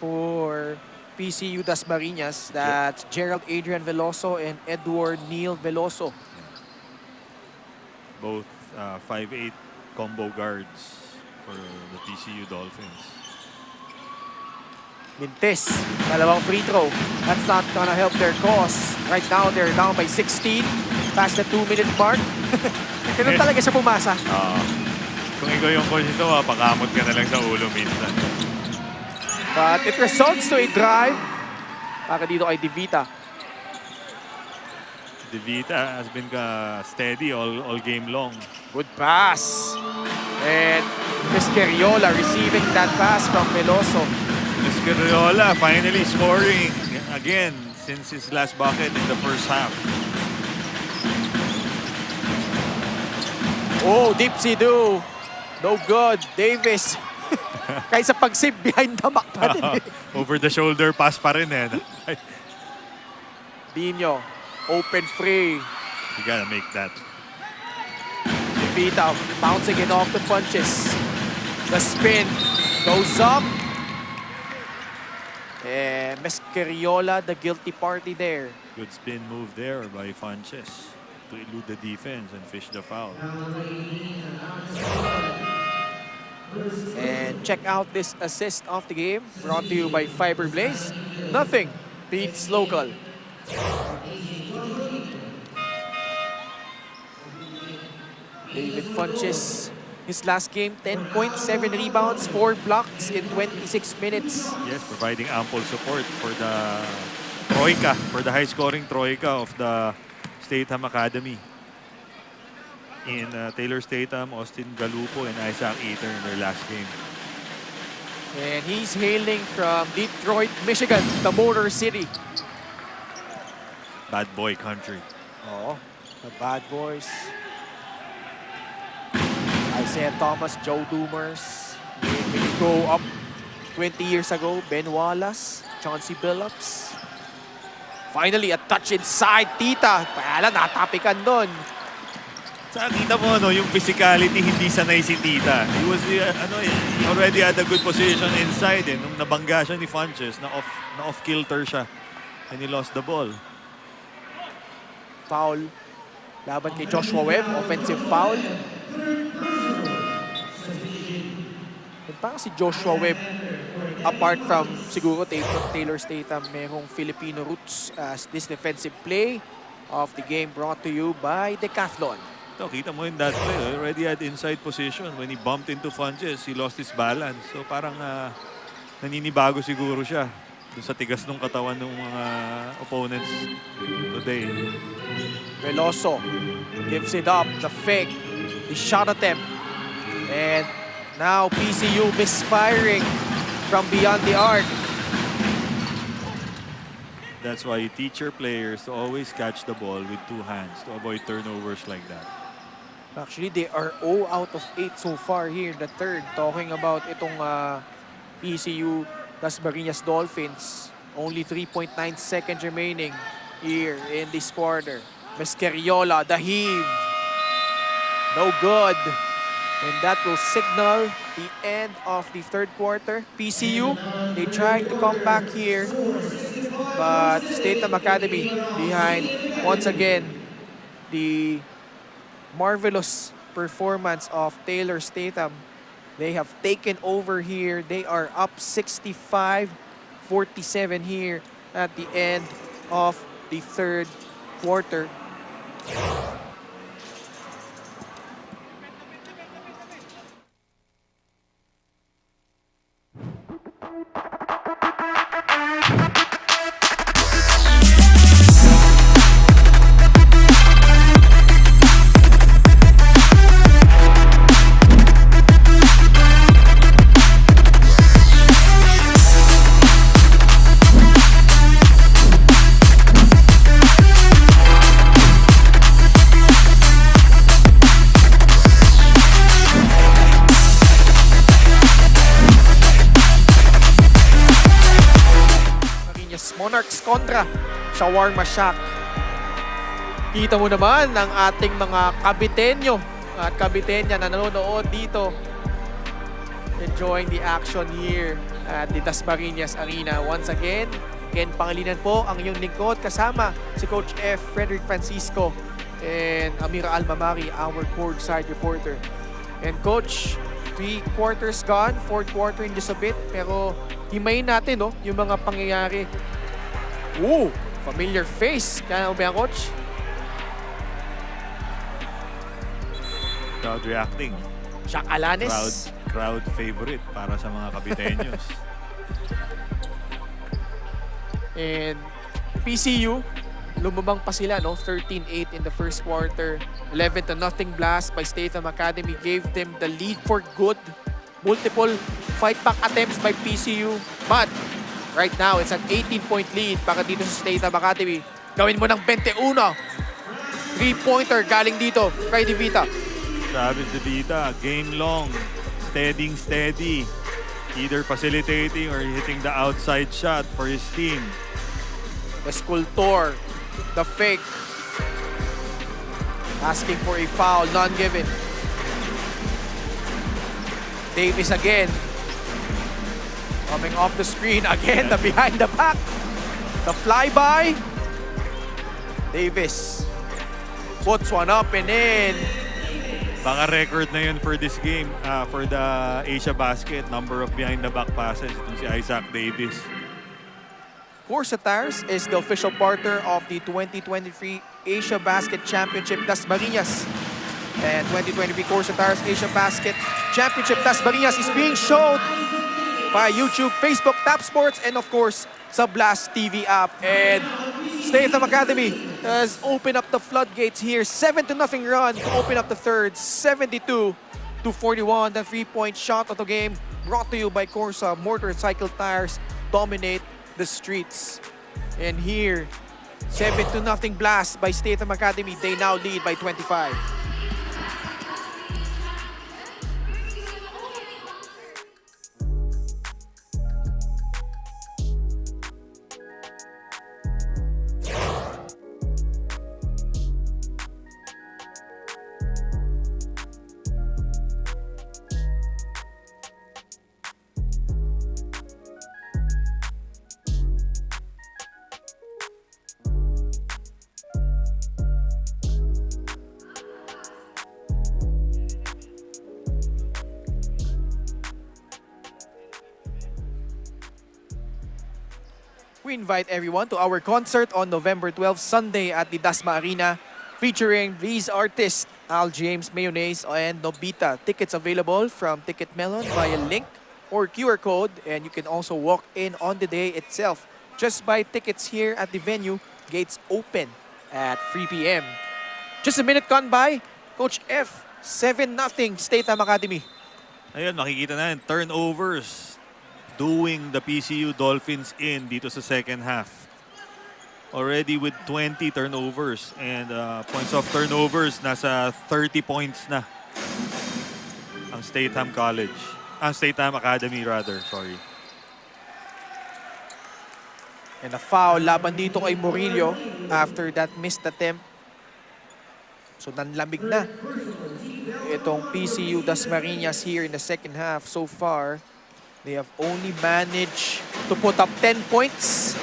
For PCU Dasmariñas. That's Gerald Adrian Veloso and Edward Neil Veloso. Both 5'8" combo guards for the PCU Dolphins. Mintes, dalawang free throw. That's not gonna help their cause. Right now, they're down by 16. Past the 2-minute mark. Ganun talaga siya pumasa. Kung ikaw yung coach ito, pakamot ka na lang sa ulo minsan. But it results to a drive. Para dito kay Divita. Divita has been steady all game long. Good pass. And Pescariola receiving that pass from Veloso. Pescariola finally scoring again since his last bucket in the first half. Oh, Dipsy-do. No good. Davis. Kaysa pag-save behind the back pa din. Over the shoulder pass pa rin eh. Dino, open free. You gotta make that. Divita bouncing it off the punches. The spin goes up. And Pescariola, the guilty party there. Good spin move there by Funches to elude the defense and fish the foul. And check out this assist of the game, brought to you by Fiber Blaze. Nothing beats local. David Funches, his last game, 10 points, 7 rebounds, 4 blocks in 26 minutes. Yes, providing ample support for the troika, for the high-scoring troika of the Statham Academy. In Taylor Statham, Austin Galupo, and Isaac Eater in their last game. And he's hailing from Detroit, Michigan, the Motor City. Bad boy country. Oh, the bad boys. Isaiah Thomas, Joe Doomers. When you go up 20 years ago, Ben Wallace, Chauncey Billups. Finally, a touch inside, Tita. Kaya lang, natapikan doon. Saan kita mo, yung physicality, hindi sanay si Tita. He was he already had a good position inside. Nung nabangga siya ni Funches, na off-kilter siya. And he lost the ball. Foul. Laban kay Joshua Webb, offensive foul. And parang si Joshua Webb, apart from siguro Taylor Statham, merong Filipino roots as this defensive play of the game brought to you by Decathlon. Ito, kita mo in that play. Already had inside position. When he bumped into Funches, he lost his balance. So parang naninibago siguro siya dun sa tigas ng katawan ng mga opponents today. Veloso gives it up, the fake, the shot attempt. And now PCU misfiring from beyond the arc. That's why you teach your players to always catch the ball with 2 hands to avoid turnovers like that. Actually, they are 0 out of 8 so far here in the third. Talking about itong PCU Dasmariñas Dolphins. Only 3.9 seconds remaining here in this quarter. Mescariola, the heave. No good. And that will signal the end of the third quarter. PCU, they tried to come back here. But Statham Academy behind, once again, the marvelous performance of Taylor Statham. They have taken over here. They are up 65-47 here at the end of the third quarter. Monarchs kontra Shawarma Shack. Kita mo naman ang ating mga kabitenyo at kabitenya na nanonood dito. Enjoying the action here at the Dasmariñas Arena. Once again, Ken Pangilinan po ang inyong lingkod kasama si Coach F. Frederick Francisco and Amira Almamari, our courtside reporter. And Coach, 3 quarters gone, 4th quarter in just a bit, pero himayin natin yung mga pangyayari. Ooh, familiar face. Kaya ba yan, Coach? Crowd reacting. Jack Alanes. Crowd favorite para sa mga kapitenyos. And PCU, lumabang pa sila, 13-8 in the first quarter. 11-0 blast by Statham Academy gave them the lead for good. Multiple fight back attempts by PCU. But right now, it's an 18-point lead para dito sa Statham Academy. Gawin mo ng 21. 3-pointer galing dito kay Divita. Travis Divita, game long, steady, either facilitating or hitting the outside shot for his team. Escultor, the fake. Asking for a foul, none given. Davis again. Coming off the screen again, the behind the back. The flyby. Davis puts one up and in. Baka record na yun for this game, for the Asiabasket, number of behind the back passes. Itong si Isaac Davis. CORSA Tires is the official partner of the 2023 Asiabasket Championship Dasmariñas. And 2023 CORSA Tires Asiabasket Championship Dasmariñas is being shown via YouTube, Facebook, Tap Sports, and of course, sa Blast TV app. And Statham Academy has opened up the floodgates here. 7-0 run to open up the third. 72-41. The 3-point shot of the game brought to you by CORSA. Motorcycle tires dominate the streets. And here, 7-0 blast by Statham Academy. They now lead by 25. We invite everyone to our concert on November 12, Sunday at the Dasma Arena, featuring these artists, Al James Mayonnaise and Nobita. Tickets available from Ticket Melon via link or QR code, and you can also walk in on the day itself. Just buy tickets here at the venue. Gates open at 3 p.m. Just a minute gone by, Coach F, 7-0 Statham Academy. Ayun, makikita na yun, turnovers doing the PCU Dolphins in dito sa second half. already with 20 turnovers and points of turnovers nasa 30 points na ang Statham College. Ang Statham Academy rather, sorry. And a foul laban dito kay Murillo after that missed attempt. So nanlamig na itong PCU Dasmariñas here in the second half. So far, they have only managed to put up 10 points.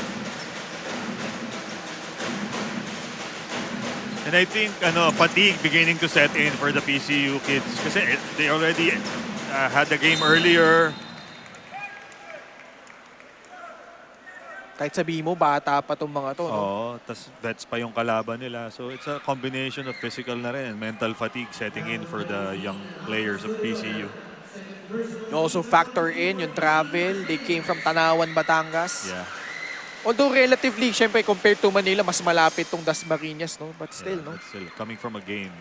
And I think fatigue beginning to set in for the PCU kids kasi they already had the game earlier. Kahit sabihin mo, bata pa itong mga to. No? Oo, tas vets pa yung kalaban nila. So it's a combination of physical na rin and mental fatigue setting in for the young players of PCU. You also factor in yung travel. They came from Tanawan, Batangas. Yeah. Although relatively, syempre, compared to Manila, mas malapit tong Dasmariñas, no? But still, no? But still, coming from a game.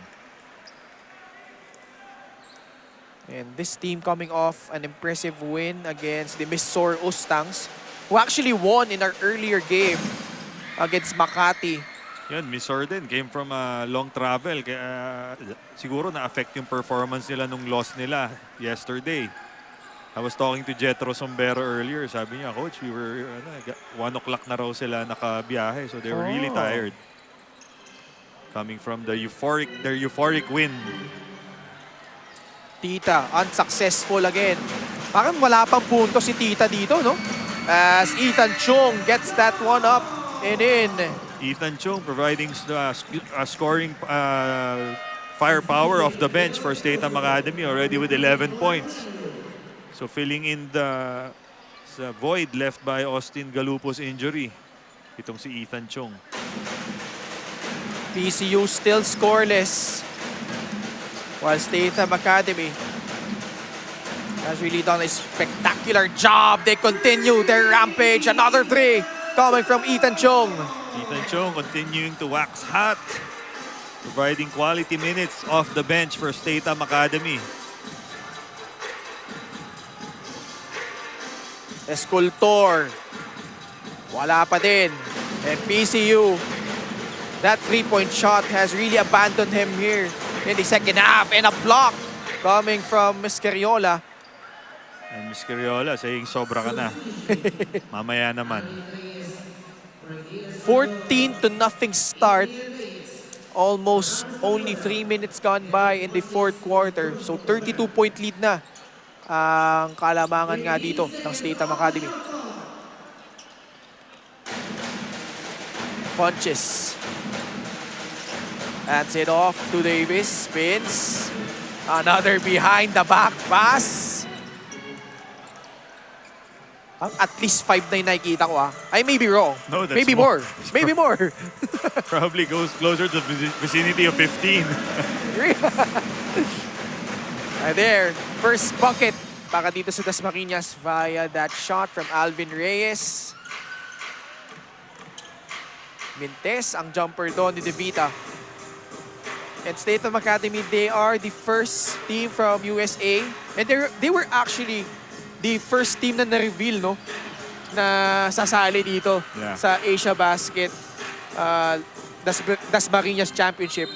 And this team coming off an impressive win against the Mysore Ustangs, who actually won in our earlier game against Makati. Yan, Mysore din. Came from a long travel. Kaya siguro na-affect yung performance nila nung loss nila yesterday. I was talking to Jetro Sombero earlier. Sabi niya, Coach, we were 1 o'clock na raw sila nakabiyahe. So they were really tired. Coming from their euphoric win. Tita, unsuccessful again. Parang wala pang punto si Tita dito, no? As Ethan Chung gets that one up and in. Ethan Chung providing scoring firepower off the bench for Statham Academy already with 11 points. So filling in the void left by Austin Galupo's injury. Itong si Ethan Chung. PCU still scoreless. While Statham Academy has really done a spectacular job. They continue their rampage. Another 3 coming from Ethan Chung. Ethan Chung continuing to wax hot. Providing quality minutes off the bench for Statham Academy. Escultor. Wala pa din. And PCU, that 3-point shot has really abandoned him here in the second half. And a block coming from Miscariola. And Miss Carriola saying sobra ka na. Mamaya naman. 14-0 start. Almost only 3 minutes gone by in the fourth quarter. So 32-point lead na ang kalamangan nga dito ng Statham Academy. Punches. Hands it off to Davis. Spins. Another behind the back pass. At least 5 na nakikita ko. I may be wrong. No, that's maybe more. Maybe more. Probably goes closer to the vicinity of 15. There, first bucket para dito sa Dasmariñas via that shot from Alvin Reyes. Mintes ang jumper doon ni De Vita. And Statham Academy, they are the first team from USA. And they were actually the first team na na-reveal, no? Na sasali dito sa Asiabasket Dasmariñas Championship.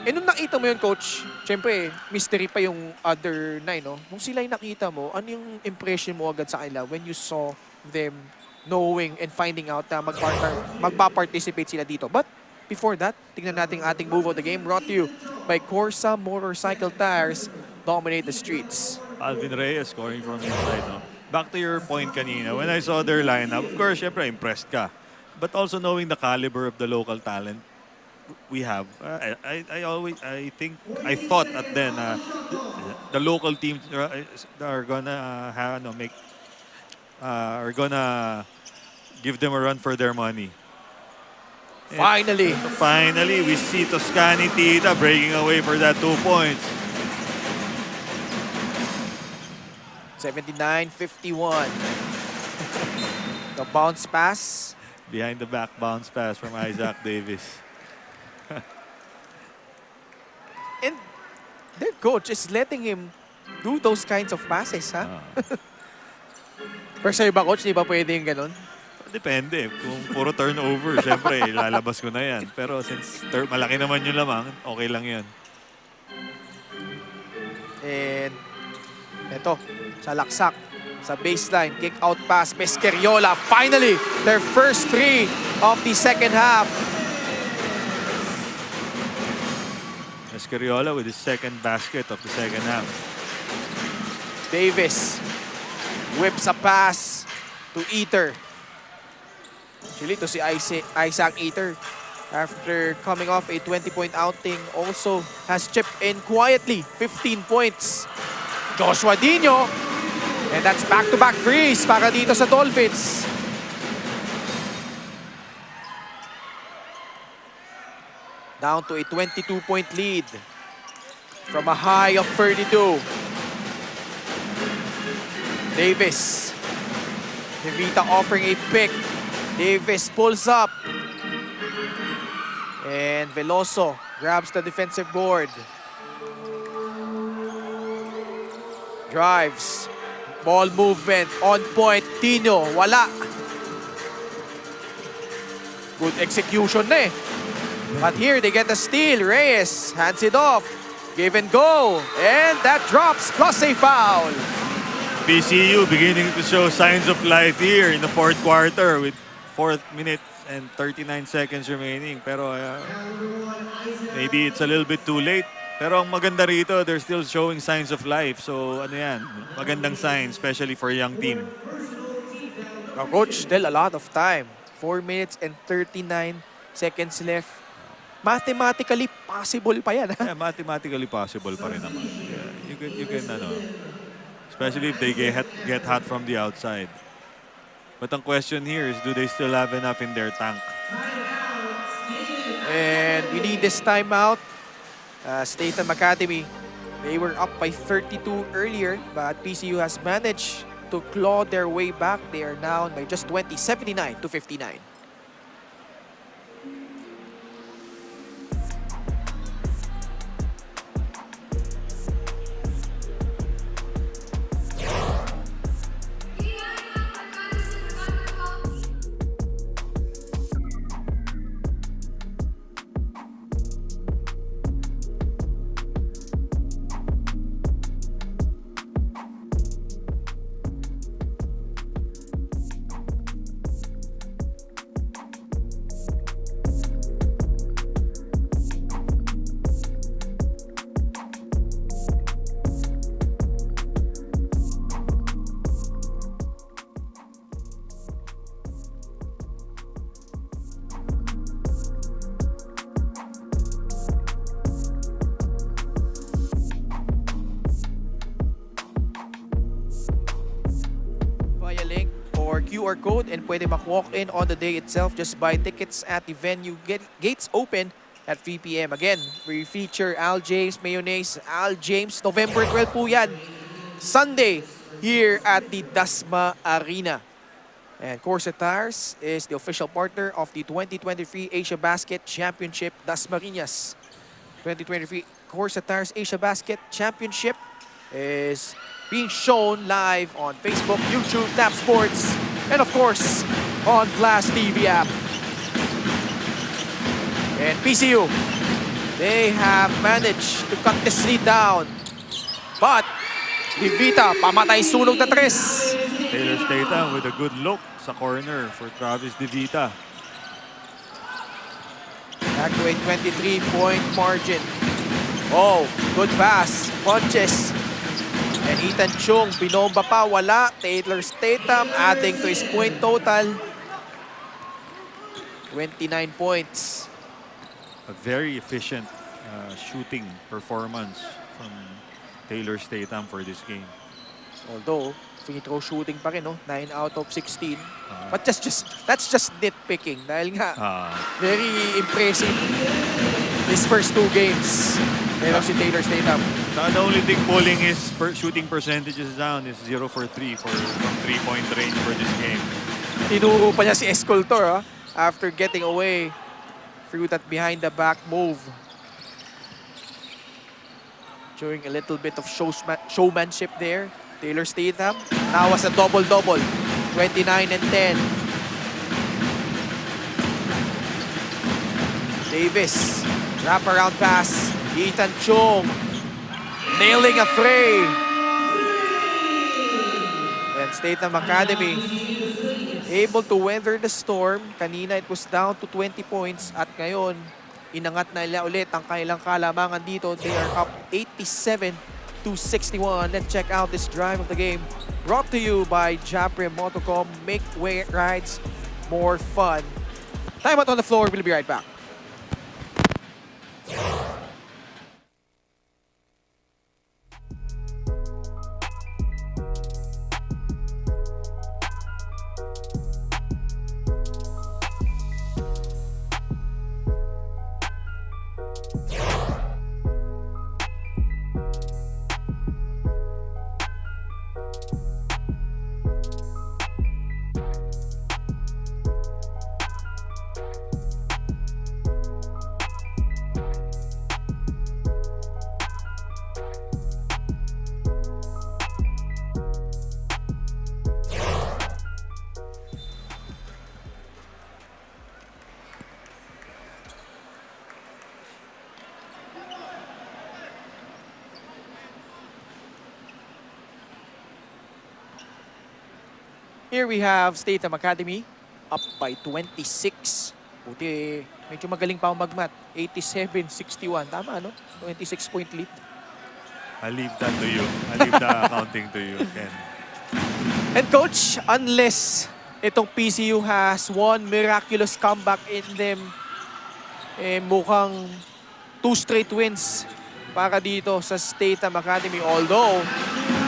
Eh nung nakita mo yun, Coach, syempre, mystery pa yung other 9, no? Nung sila yung nakita mo, ano yung impression mo agad sa kanila when you saw them knowing and finding out na magpa-participate sila dito? But before that, tingnan natin ating move of the game brought to you by CORSA Motorcycle Tires. Dominate the streets. Alvin Reyes scoring from inside, no? Back to your point kanina, when I saw their lineup, of course, syempre, impressed ka. But also knowing the caliber of the local talent we have, I thought at then the local teams are gonna are gonna give them a run for their money. Finally, we see Toscani Tita breaking away for that 2 points. 79-51. The bounce pass. Behind the back bounce pass from Isaac Davis. And their coach is letting him do those kinds of passes, ha? Pero sa'yo ba, Coach, di ba pwede yung ganun? Depende. Kung puro turnover, syempre, lalabas ko na yan. Pero since malaki naman yung lamang, okay lang yan. And ito, sa laksak, sa baseline, kick out pass, Pesqueriola. Finally, their first three of the second half. Pesqueriola with his second basket of the second half. Davis whips a pass to Eater. Actually, to si Isaac Eater, after coming off a 20-point outing, also has chipped in quietly, 15 points. Joshua Dino, and that's back-to-back threes para dito sa Dolphins. Down to a 22-point lead from a high of 32. Davis. Devita offering a pick. Davis pulls up. And Veloso grabs the defensive board. Drives. Ball movement on point. Tino, wala. Good execution na eh. But here they get the steal. Reyes hands it off. Give and go. And that drops plus a foul. PCU beginning to show signs of life here in the fourth quarter with 4 minutes and 39 seconds remaining. Pero maybe it's a little bit too late. Pero ang maganda rito, they're still showing signs of life. So ano yan, magandang sign, especially for a young team. Now, coach, still a lot of time. 4 minutes and 39 seconds left. Mathematically possible pa yan. Yeah, mathematically possible pa rin naman. Yeah, you can especially if they get hot from the outside. But ang question here is, do they still have enough in their tank? And we need this timeout. Statham Academy, they were up by 32 earlier, but PCU has managed to claw their way back. They are now by just 20, 79 to 59. QR code and pwede walk in on the day itself. Just buy tickets at the venue. Gates open at 3 p.m. Again, we feature Al James Mayonnaise. Al James, November 12 po yan. Sunday here at the Dasma Arena. And CORSA Tires is the official partner of the 2023 Asiabasket Championship Dasmariñas. 2023 CORSA Tires Asiabasket Championship is being shown live on Facebook, YouTube, Tap Sports, and of course, on Blast TV app. And PCU, they have managed to cut this lead down. But, Divita, pamatay sunog na tres. Taylor Statham with a good look sa corner for Travis Divita. Back to a 23-point margin. Oh, good pass. Punches. And Ethan Chung, binomba pa, wala. Taylor Statham adding to his point total. 29 points. A very efficient shooting performance from Taylor Statham for this game. Although, free throw shooting pa rin, no? 9 out of 16. But that's just nitpicking. Dahil nga, very impressive his first 2 games. Pero si Taylor Statham. The only thing pulling his shooting percentages down is 0 for 3 from 3-point range for this game. Tinuro pa niya si Escultor after getting away through that behind the back move. Showing a little bit of showmanship there. Taylor Statham now was a double-double. 29 and 10. Davis, wraparound pass. Ethan Chung, nailing a fray. And Statham Academy able to weather the storm. Kanina it was down to 20 points at ngayon inangat na nila ulit ang kanilang kalamangan dito. They are up 87-61. Let's check out this drive of the game. Brought to you by Japre Motocom. Make rides more fun. Time out on the floor. We'll be right back. Here we have Statham Academy up by 26. Buti, medyo magaling pa ang magmat. 87-61. Tama, no? 26-point lead. I'll leave that to you. I'll leave the accounting to you, Ken. And coach, unless itong PCU has one miraculous comeback in them, mukhang 2 straight wins para dito sa Statham Academy. Although,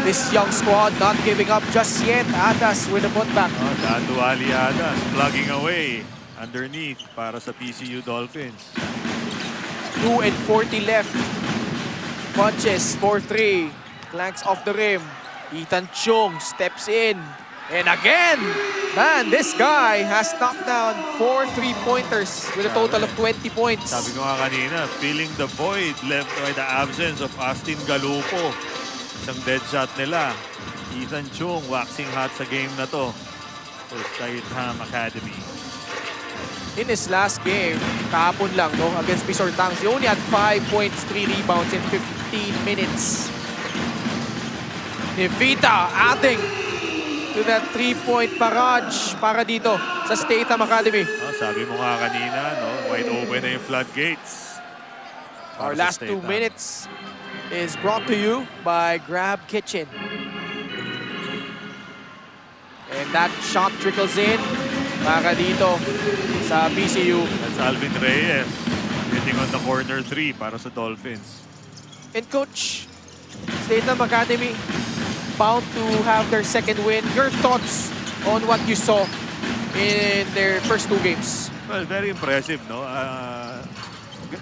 this young squad not giving up just yet. Adas with a putback. Oh, Daduali Adas plugging away underneath para sa PCU Dolphins. 2:40 left. Punches, 4-3. Clanks off the rim. Ethan Chung steps in. And again, man, this guy has knocked down 4 3-pointers with a total of 20 points. Sabi ko nga kanina, feeling the void left by the absence of Austin Galupo. Isang dead shot nila. Ethan Chung waxing hot sa game na to for Statham Academy. In his last game, kahapon lang, no, against Pisor Tangs, he only had 5 points, 3 rebounds in 15 minutes. Nevita adding to that 3-point barrage para dito sa Statham Academy. Oh, sabi mo nga kanina, no, wide open na yung floodgates. Our last 2 minutes is brought to you by Grab Kitchen. And that shot trickles in para dito sa PCU. That's Alvin Reyes hitting on the corner 3 para sa Dolphins. And coach, Statham Academy bound to have their second win. Your thoughts on what you saw in their first 2 games? Well, very impressive, no?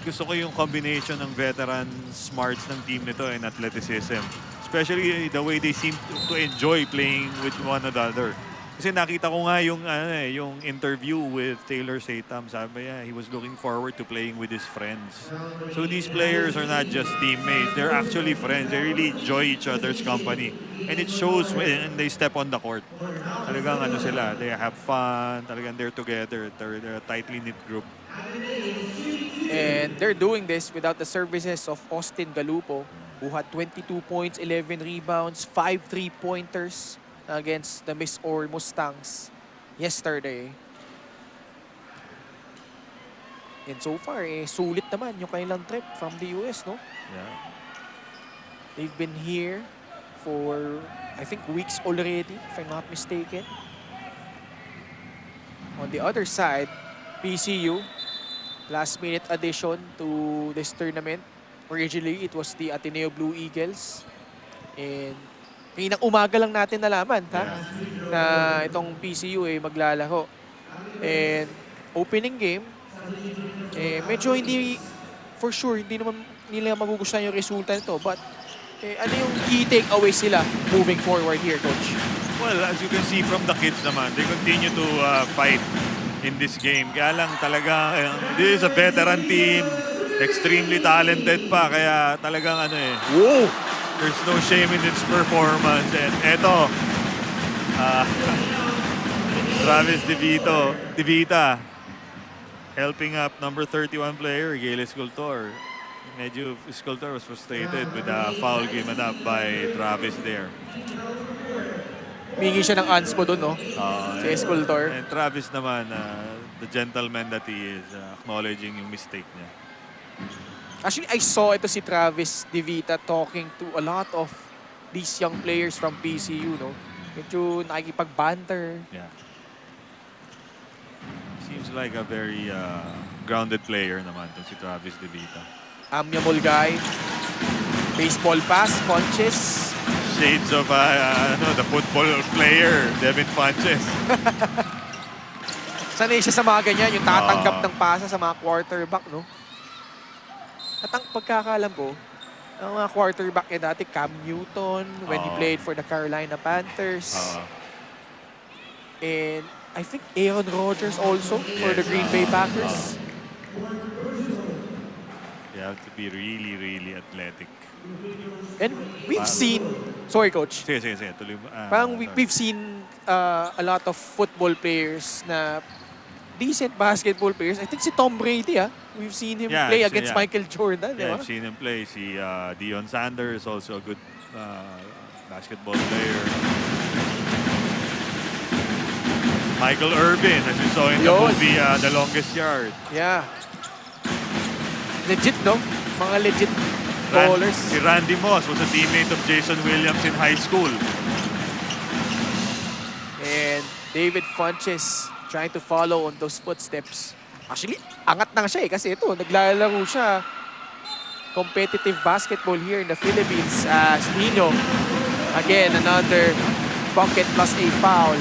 Gusto ko yung combination ng veteran smarts ng team nito and athleticism. Especially the way they seem to enjoy playing with one another. Kasi nakita ko nga yung interview with Taylor Statham. Sabi niya, he was looking forward to playing with his friends. So these players are not just teammates. They're actually friends. They really enjoy each other's company. And it shows when they step on the court. Talagang sila, they have fun. Talagang they're together. They're a tightly knit group. And they're doing this without the services of Austin Galupo, who had 22 points, 11 rebounds, 5 3-pointers against the Miss Or Mustangs yesterday. And so far, sulit naman yung kanilang trip from the US, no? Yeah. They've been here for, I think, weeks already, if I'm not mistaken. On the other side, PCU, last-minute addition to this tournament. Originally, it was the Ateneo Blue Eagles. And kaninang umaga lang natin nalaman, na itong PCU maglalaro. And opening game, medyo hindi, for sure, hindi naman nila magugustuhan yung resulta nito. But ano yung key takeaway sila moving forward here, Coach? Well, as you can see from the kids naman, they continue to fight in this game. Kaya lang talaga, this is a veteran team, extremely talented pa, kaya talagang Whoa! there's no shame in its performance. And eto, Travis DeVita, helping up number 31 player, Gale Escultor. Medyo Escultor was frustrated with the foul given up by Travis there. Mingi siya ng anspo doon, no? Si Escultor. And Travis naman, the gentleman that he is, acknowledging yung mistake niya. Actually, I saw ito si Travis De Vita talking to a lot of these young players from PCU, no? Medyo nakikipag-banter. Yeah. Seems like a very grounded player naman to si Travis De Vita. Amyamol guy. Baseball pass, Funches. Shades of the football player, Devin Funches. Sanay siya sa mga ganyan, yung tatanggap ng pasa sa mga quarterback, no? At ang pagkakaalam ko, ang mga quarterback niya dati, Cam Newton, when he played for the Carolina Panthers. And I think Aaron Rodgers also for the Green Bay Packers. You have to be really, really athletic. And we've seen, sorry coach, Sige. Tuloy mo. parang Sorry. we've seen a lot of football players na decent basketball players. I think si Tom Brady, we've seen him play against Michael Jordan. Yeah, I've seen him play. Si Deion Sanders, also a good basketball player. Michael Irvin, as you saw in the movie, The Longest Yard. Yeah. Legit, no? Mga legit ballers. Si Randy Moss was a teammate of Jason Williams in high school. And David Funches trying to follow on those footsteps. Actually, angat na siya kasi ito, naglalaro siya. Competitive basketball here in the Philippines as Nino. Again, another bucket plus a foul.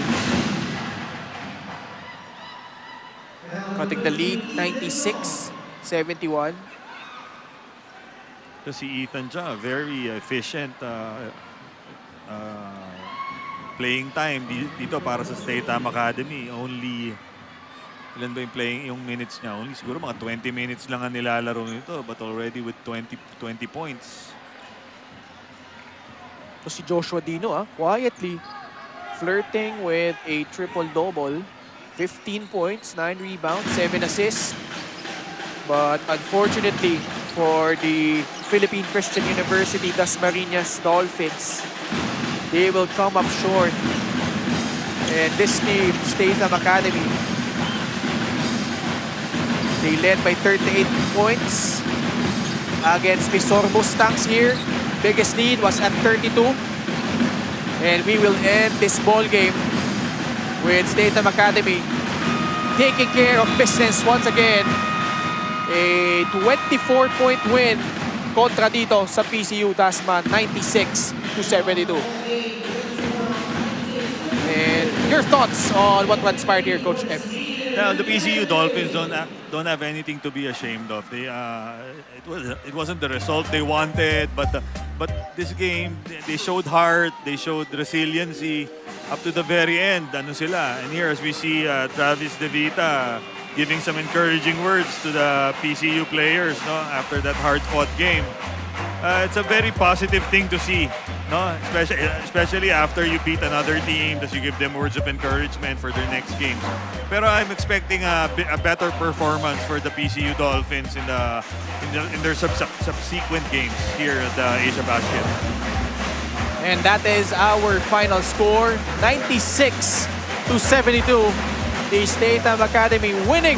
Cutting the lead, 96-71. So si Ethan Cha, very efficient playing time dito para sa Statham Academy. Only, ilan ba yung minutes niya? Only siguro mga 20 minutes lang ang nilalaro nito, but already with 20 points. So si Joshua Dino, quietly flirting with a triple-double. 15 points, 9 rebounds, 7 assists. But unfortunately for the Philippine Christian University Dasmariñas Dolphins, they will come up short. And this team, Statham Academy, they led by 38 points against Pisor Mustangs here. Biggest lead was at 32. And we will end this ball game with Statham Academy taking care of business once again. A 24-point win kontra dito sa PCU Dasma, 96-72. And your thoughts on what transpired here, Coach F? Now, the PCU Dolphins don't have anything to be ashamed of. They it wasn't the result they wanted, but this game they showed heart, they showed resiliency up to the very end. Ano sila? And here, as we see Travis De Vita giving some encouraging words to the PCU players, no, after that hard-fought game. It's a very positive thing to see, no, especially after you beat another team, that you give them words of encouragement for their next games. Pero I'm expecting a better performance for the PCU Dolphins in their subsequent games here at the Asiabasket. And that is our final score, 96-72. The Statham Academy winning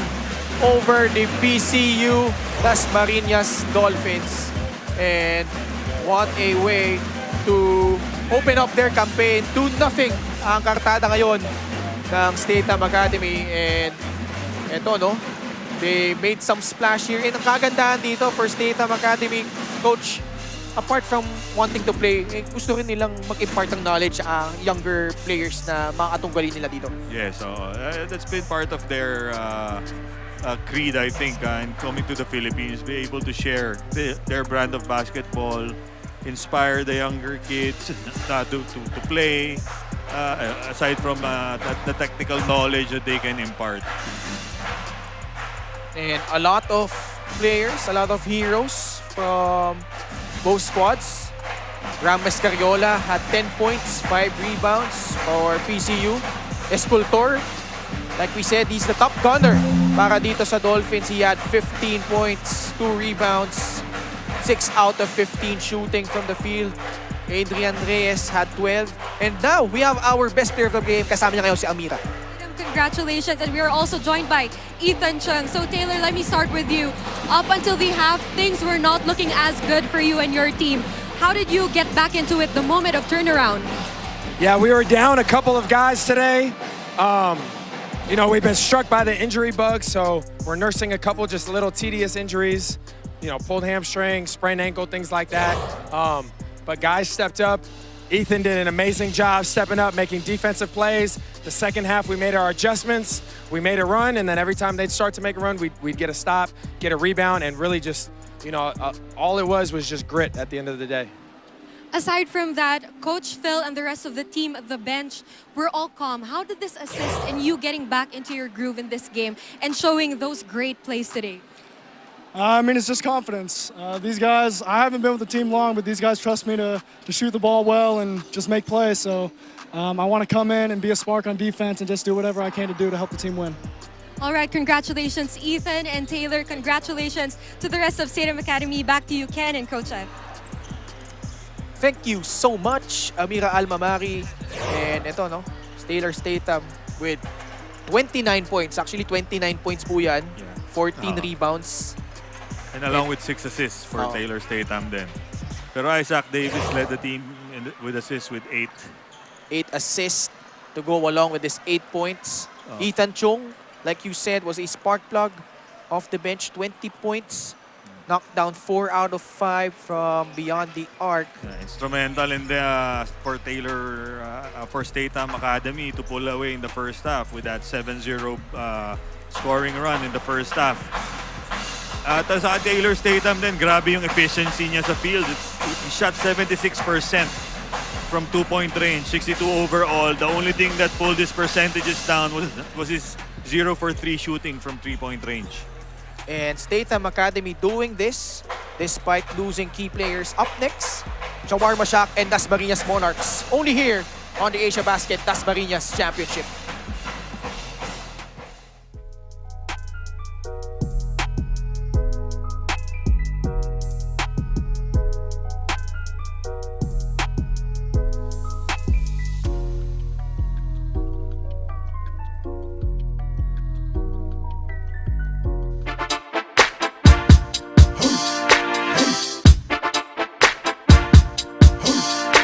over the PCU Dasmariñas Dolphins. And what a way to open up their campaign. 2-0 ang kartada ngayon ng Statham Academy. And eto, no, they made some splash here. And ang kagandahan dito for Statham Academy, Coach, apart from wanting to play, gusto rin nilang mag-impart ng knowledge sa younger players na makatunggali nila dito. Yeah, so that's been part of their creed, I think, in coming to the Philippines, be able to share their brand of basketball, inspire the younger kids to play, aside from the technical knowledge that they can impart. And a lot of players, a lot of heroes from both squads. Rames Carriola had 10 points, 5 rebounds for PCU. Escultor, like we said, he's the top gunner Para dito sa Dolphins, he had 15 points, 2 rebounds, 6 out of 15 shooting from the field. Adrian Reyes had 12. And now, we have our best player of the game. Kasama niya ngayon si Amira. Congratulations, and we are also joined by Ethan Chung. So Taylor, let me start with you. Up until the half, things were not looking as good for you and your team. How did you get back into it the moment of turnaround? Yeah, we were down a couple of guys today. You know, we've been struck by the injury bug, so we're nursing a couple just little tedious injuries. You know, pulled hamstring, sprained ankle, things like that. But guys stepped up. Ethan did an amazing job stepping up, making defensive plays. The second half, we made our adjustments. We made a run, and then every time they'd start to make a run, we'd get a stop, get a rebound, and really just, you know, all it was just grit at the end of the day. Aside from that, Coach Phil and the rest of the team at the bench were all calm. How did this assist in you getting back into your groove in this game and showing those great plays today? I mean, it's just confidence. These guys, I haven't been with the team long, but these guys trust me to shoot the ball well and just make plays. So I want to come in and be a spark on defense and just do whatever I can to do to help the team win. All right, congratulations, Ethan and Taylor. Congratulations to the rest of Statham Academy. Back to you, Ken and Coach Ed. Thank you so much, Amira Almamari. And ito, no, Taylor Statham with 29 points. Actually, 29 points po yan. 14 rebounds. And along with 6 assists for Taylor Statham then. Pero Isaac Davis led the team with assists with 8. 8 assists to go along with his 8 points. Ethan Chung, like you said, was a spark plug off the bench. 20 points. Knocked down 4 out of 5 from beyond the arc. Instrumental in the for Taylor, for Statham Academy to pull away in the first half with that 7-0 scoring run in the first half. At sa Taylor Statham din, grabe yung efficiency niya sa field. He shot 76% from 2-point range, 62 overall. The only thing that pulled his percentages down was his 0 for 3 shooting from 3-point range. And Statham Academy doing this despite losing key players. Up next, Shawarma Shack and Dasmariñas Monarchs. Only here on the Asiabasket Dasmariñas Championship.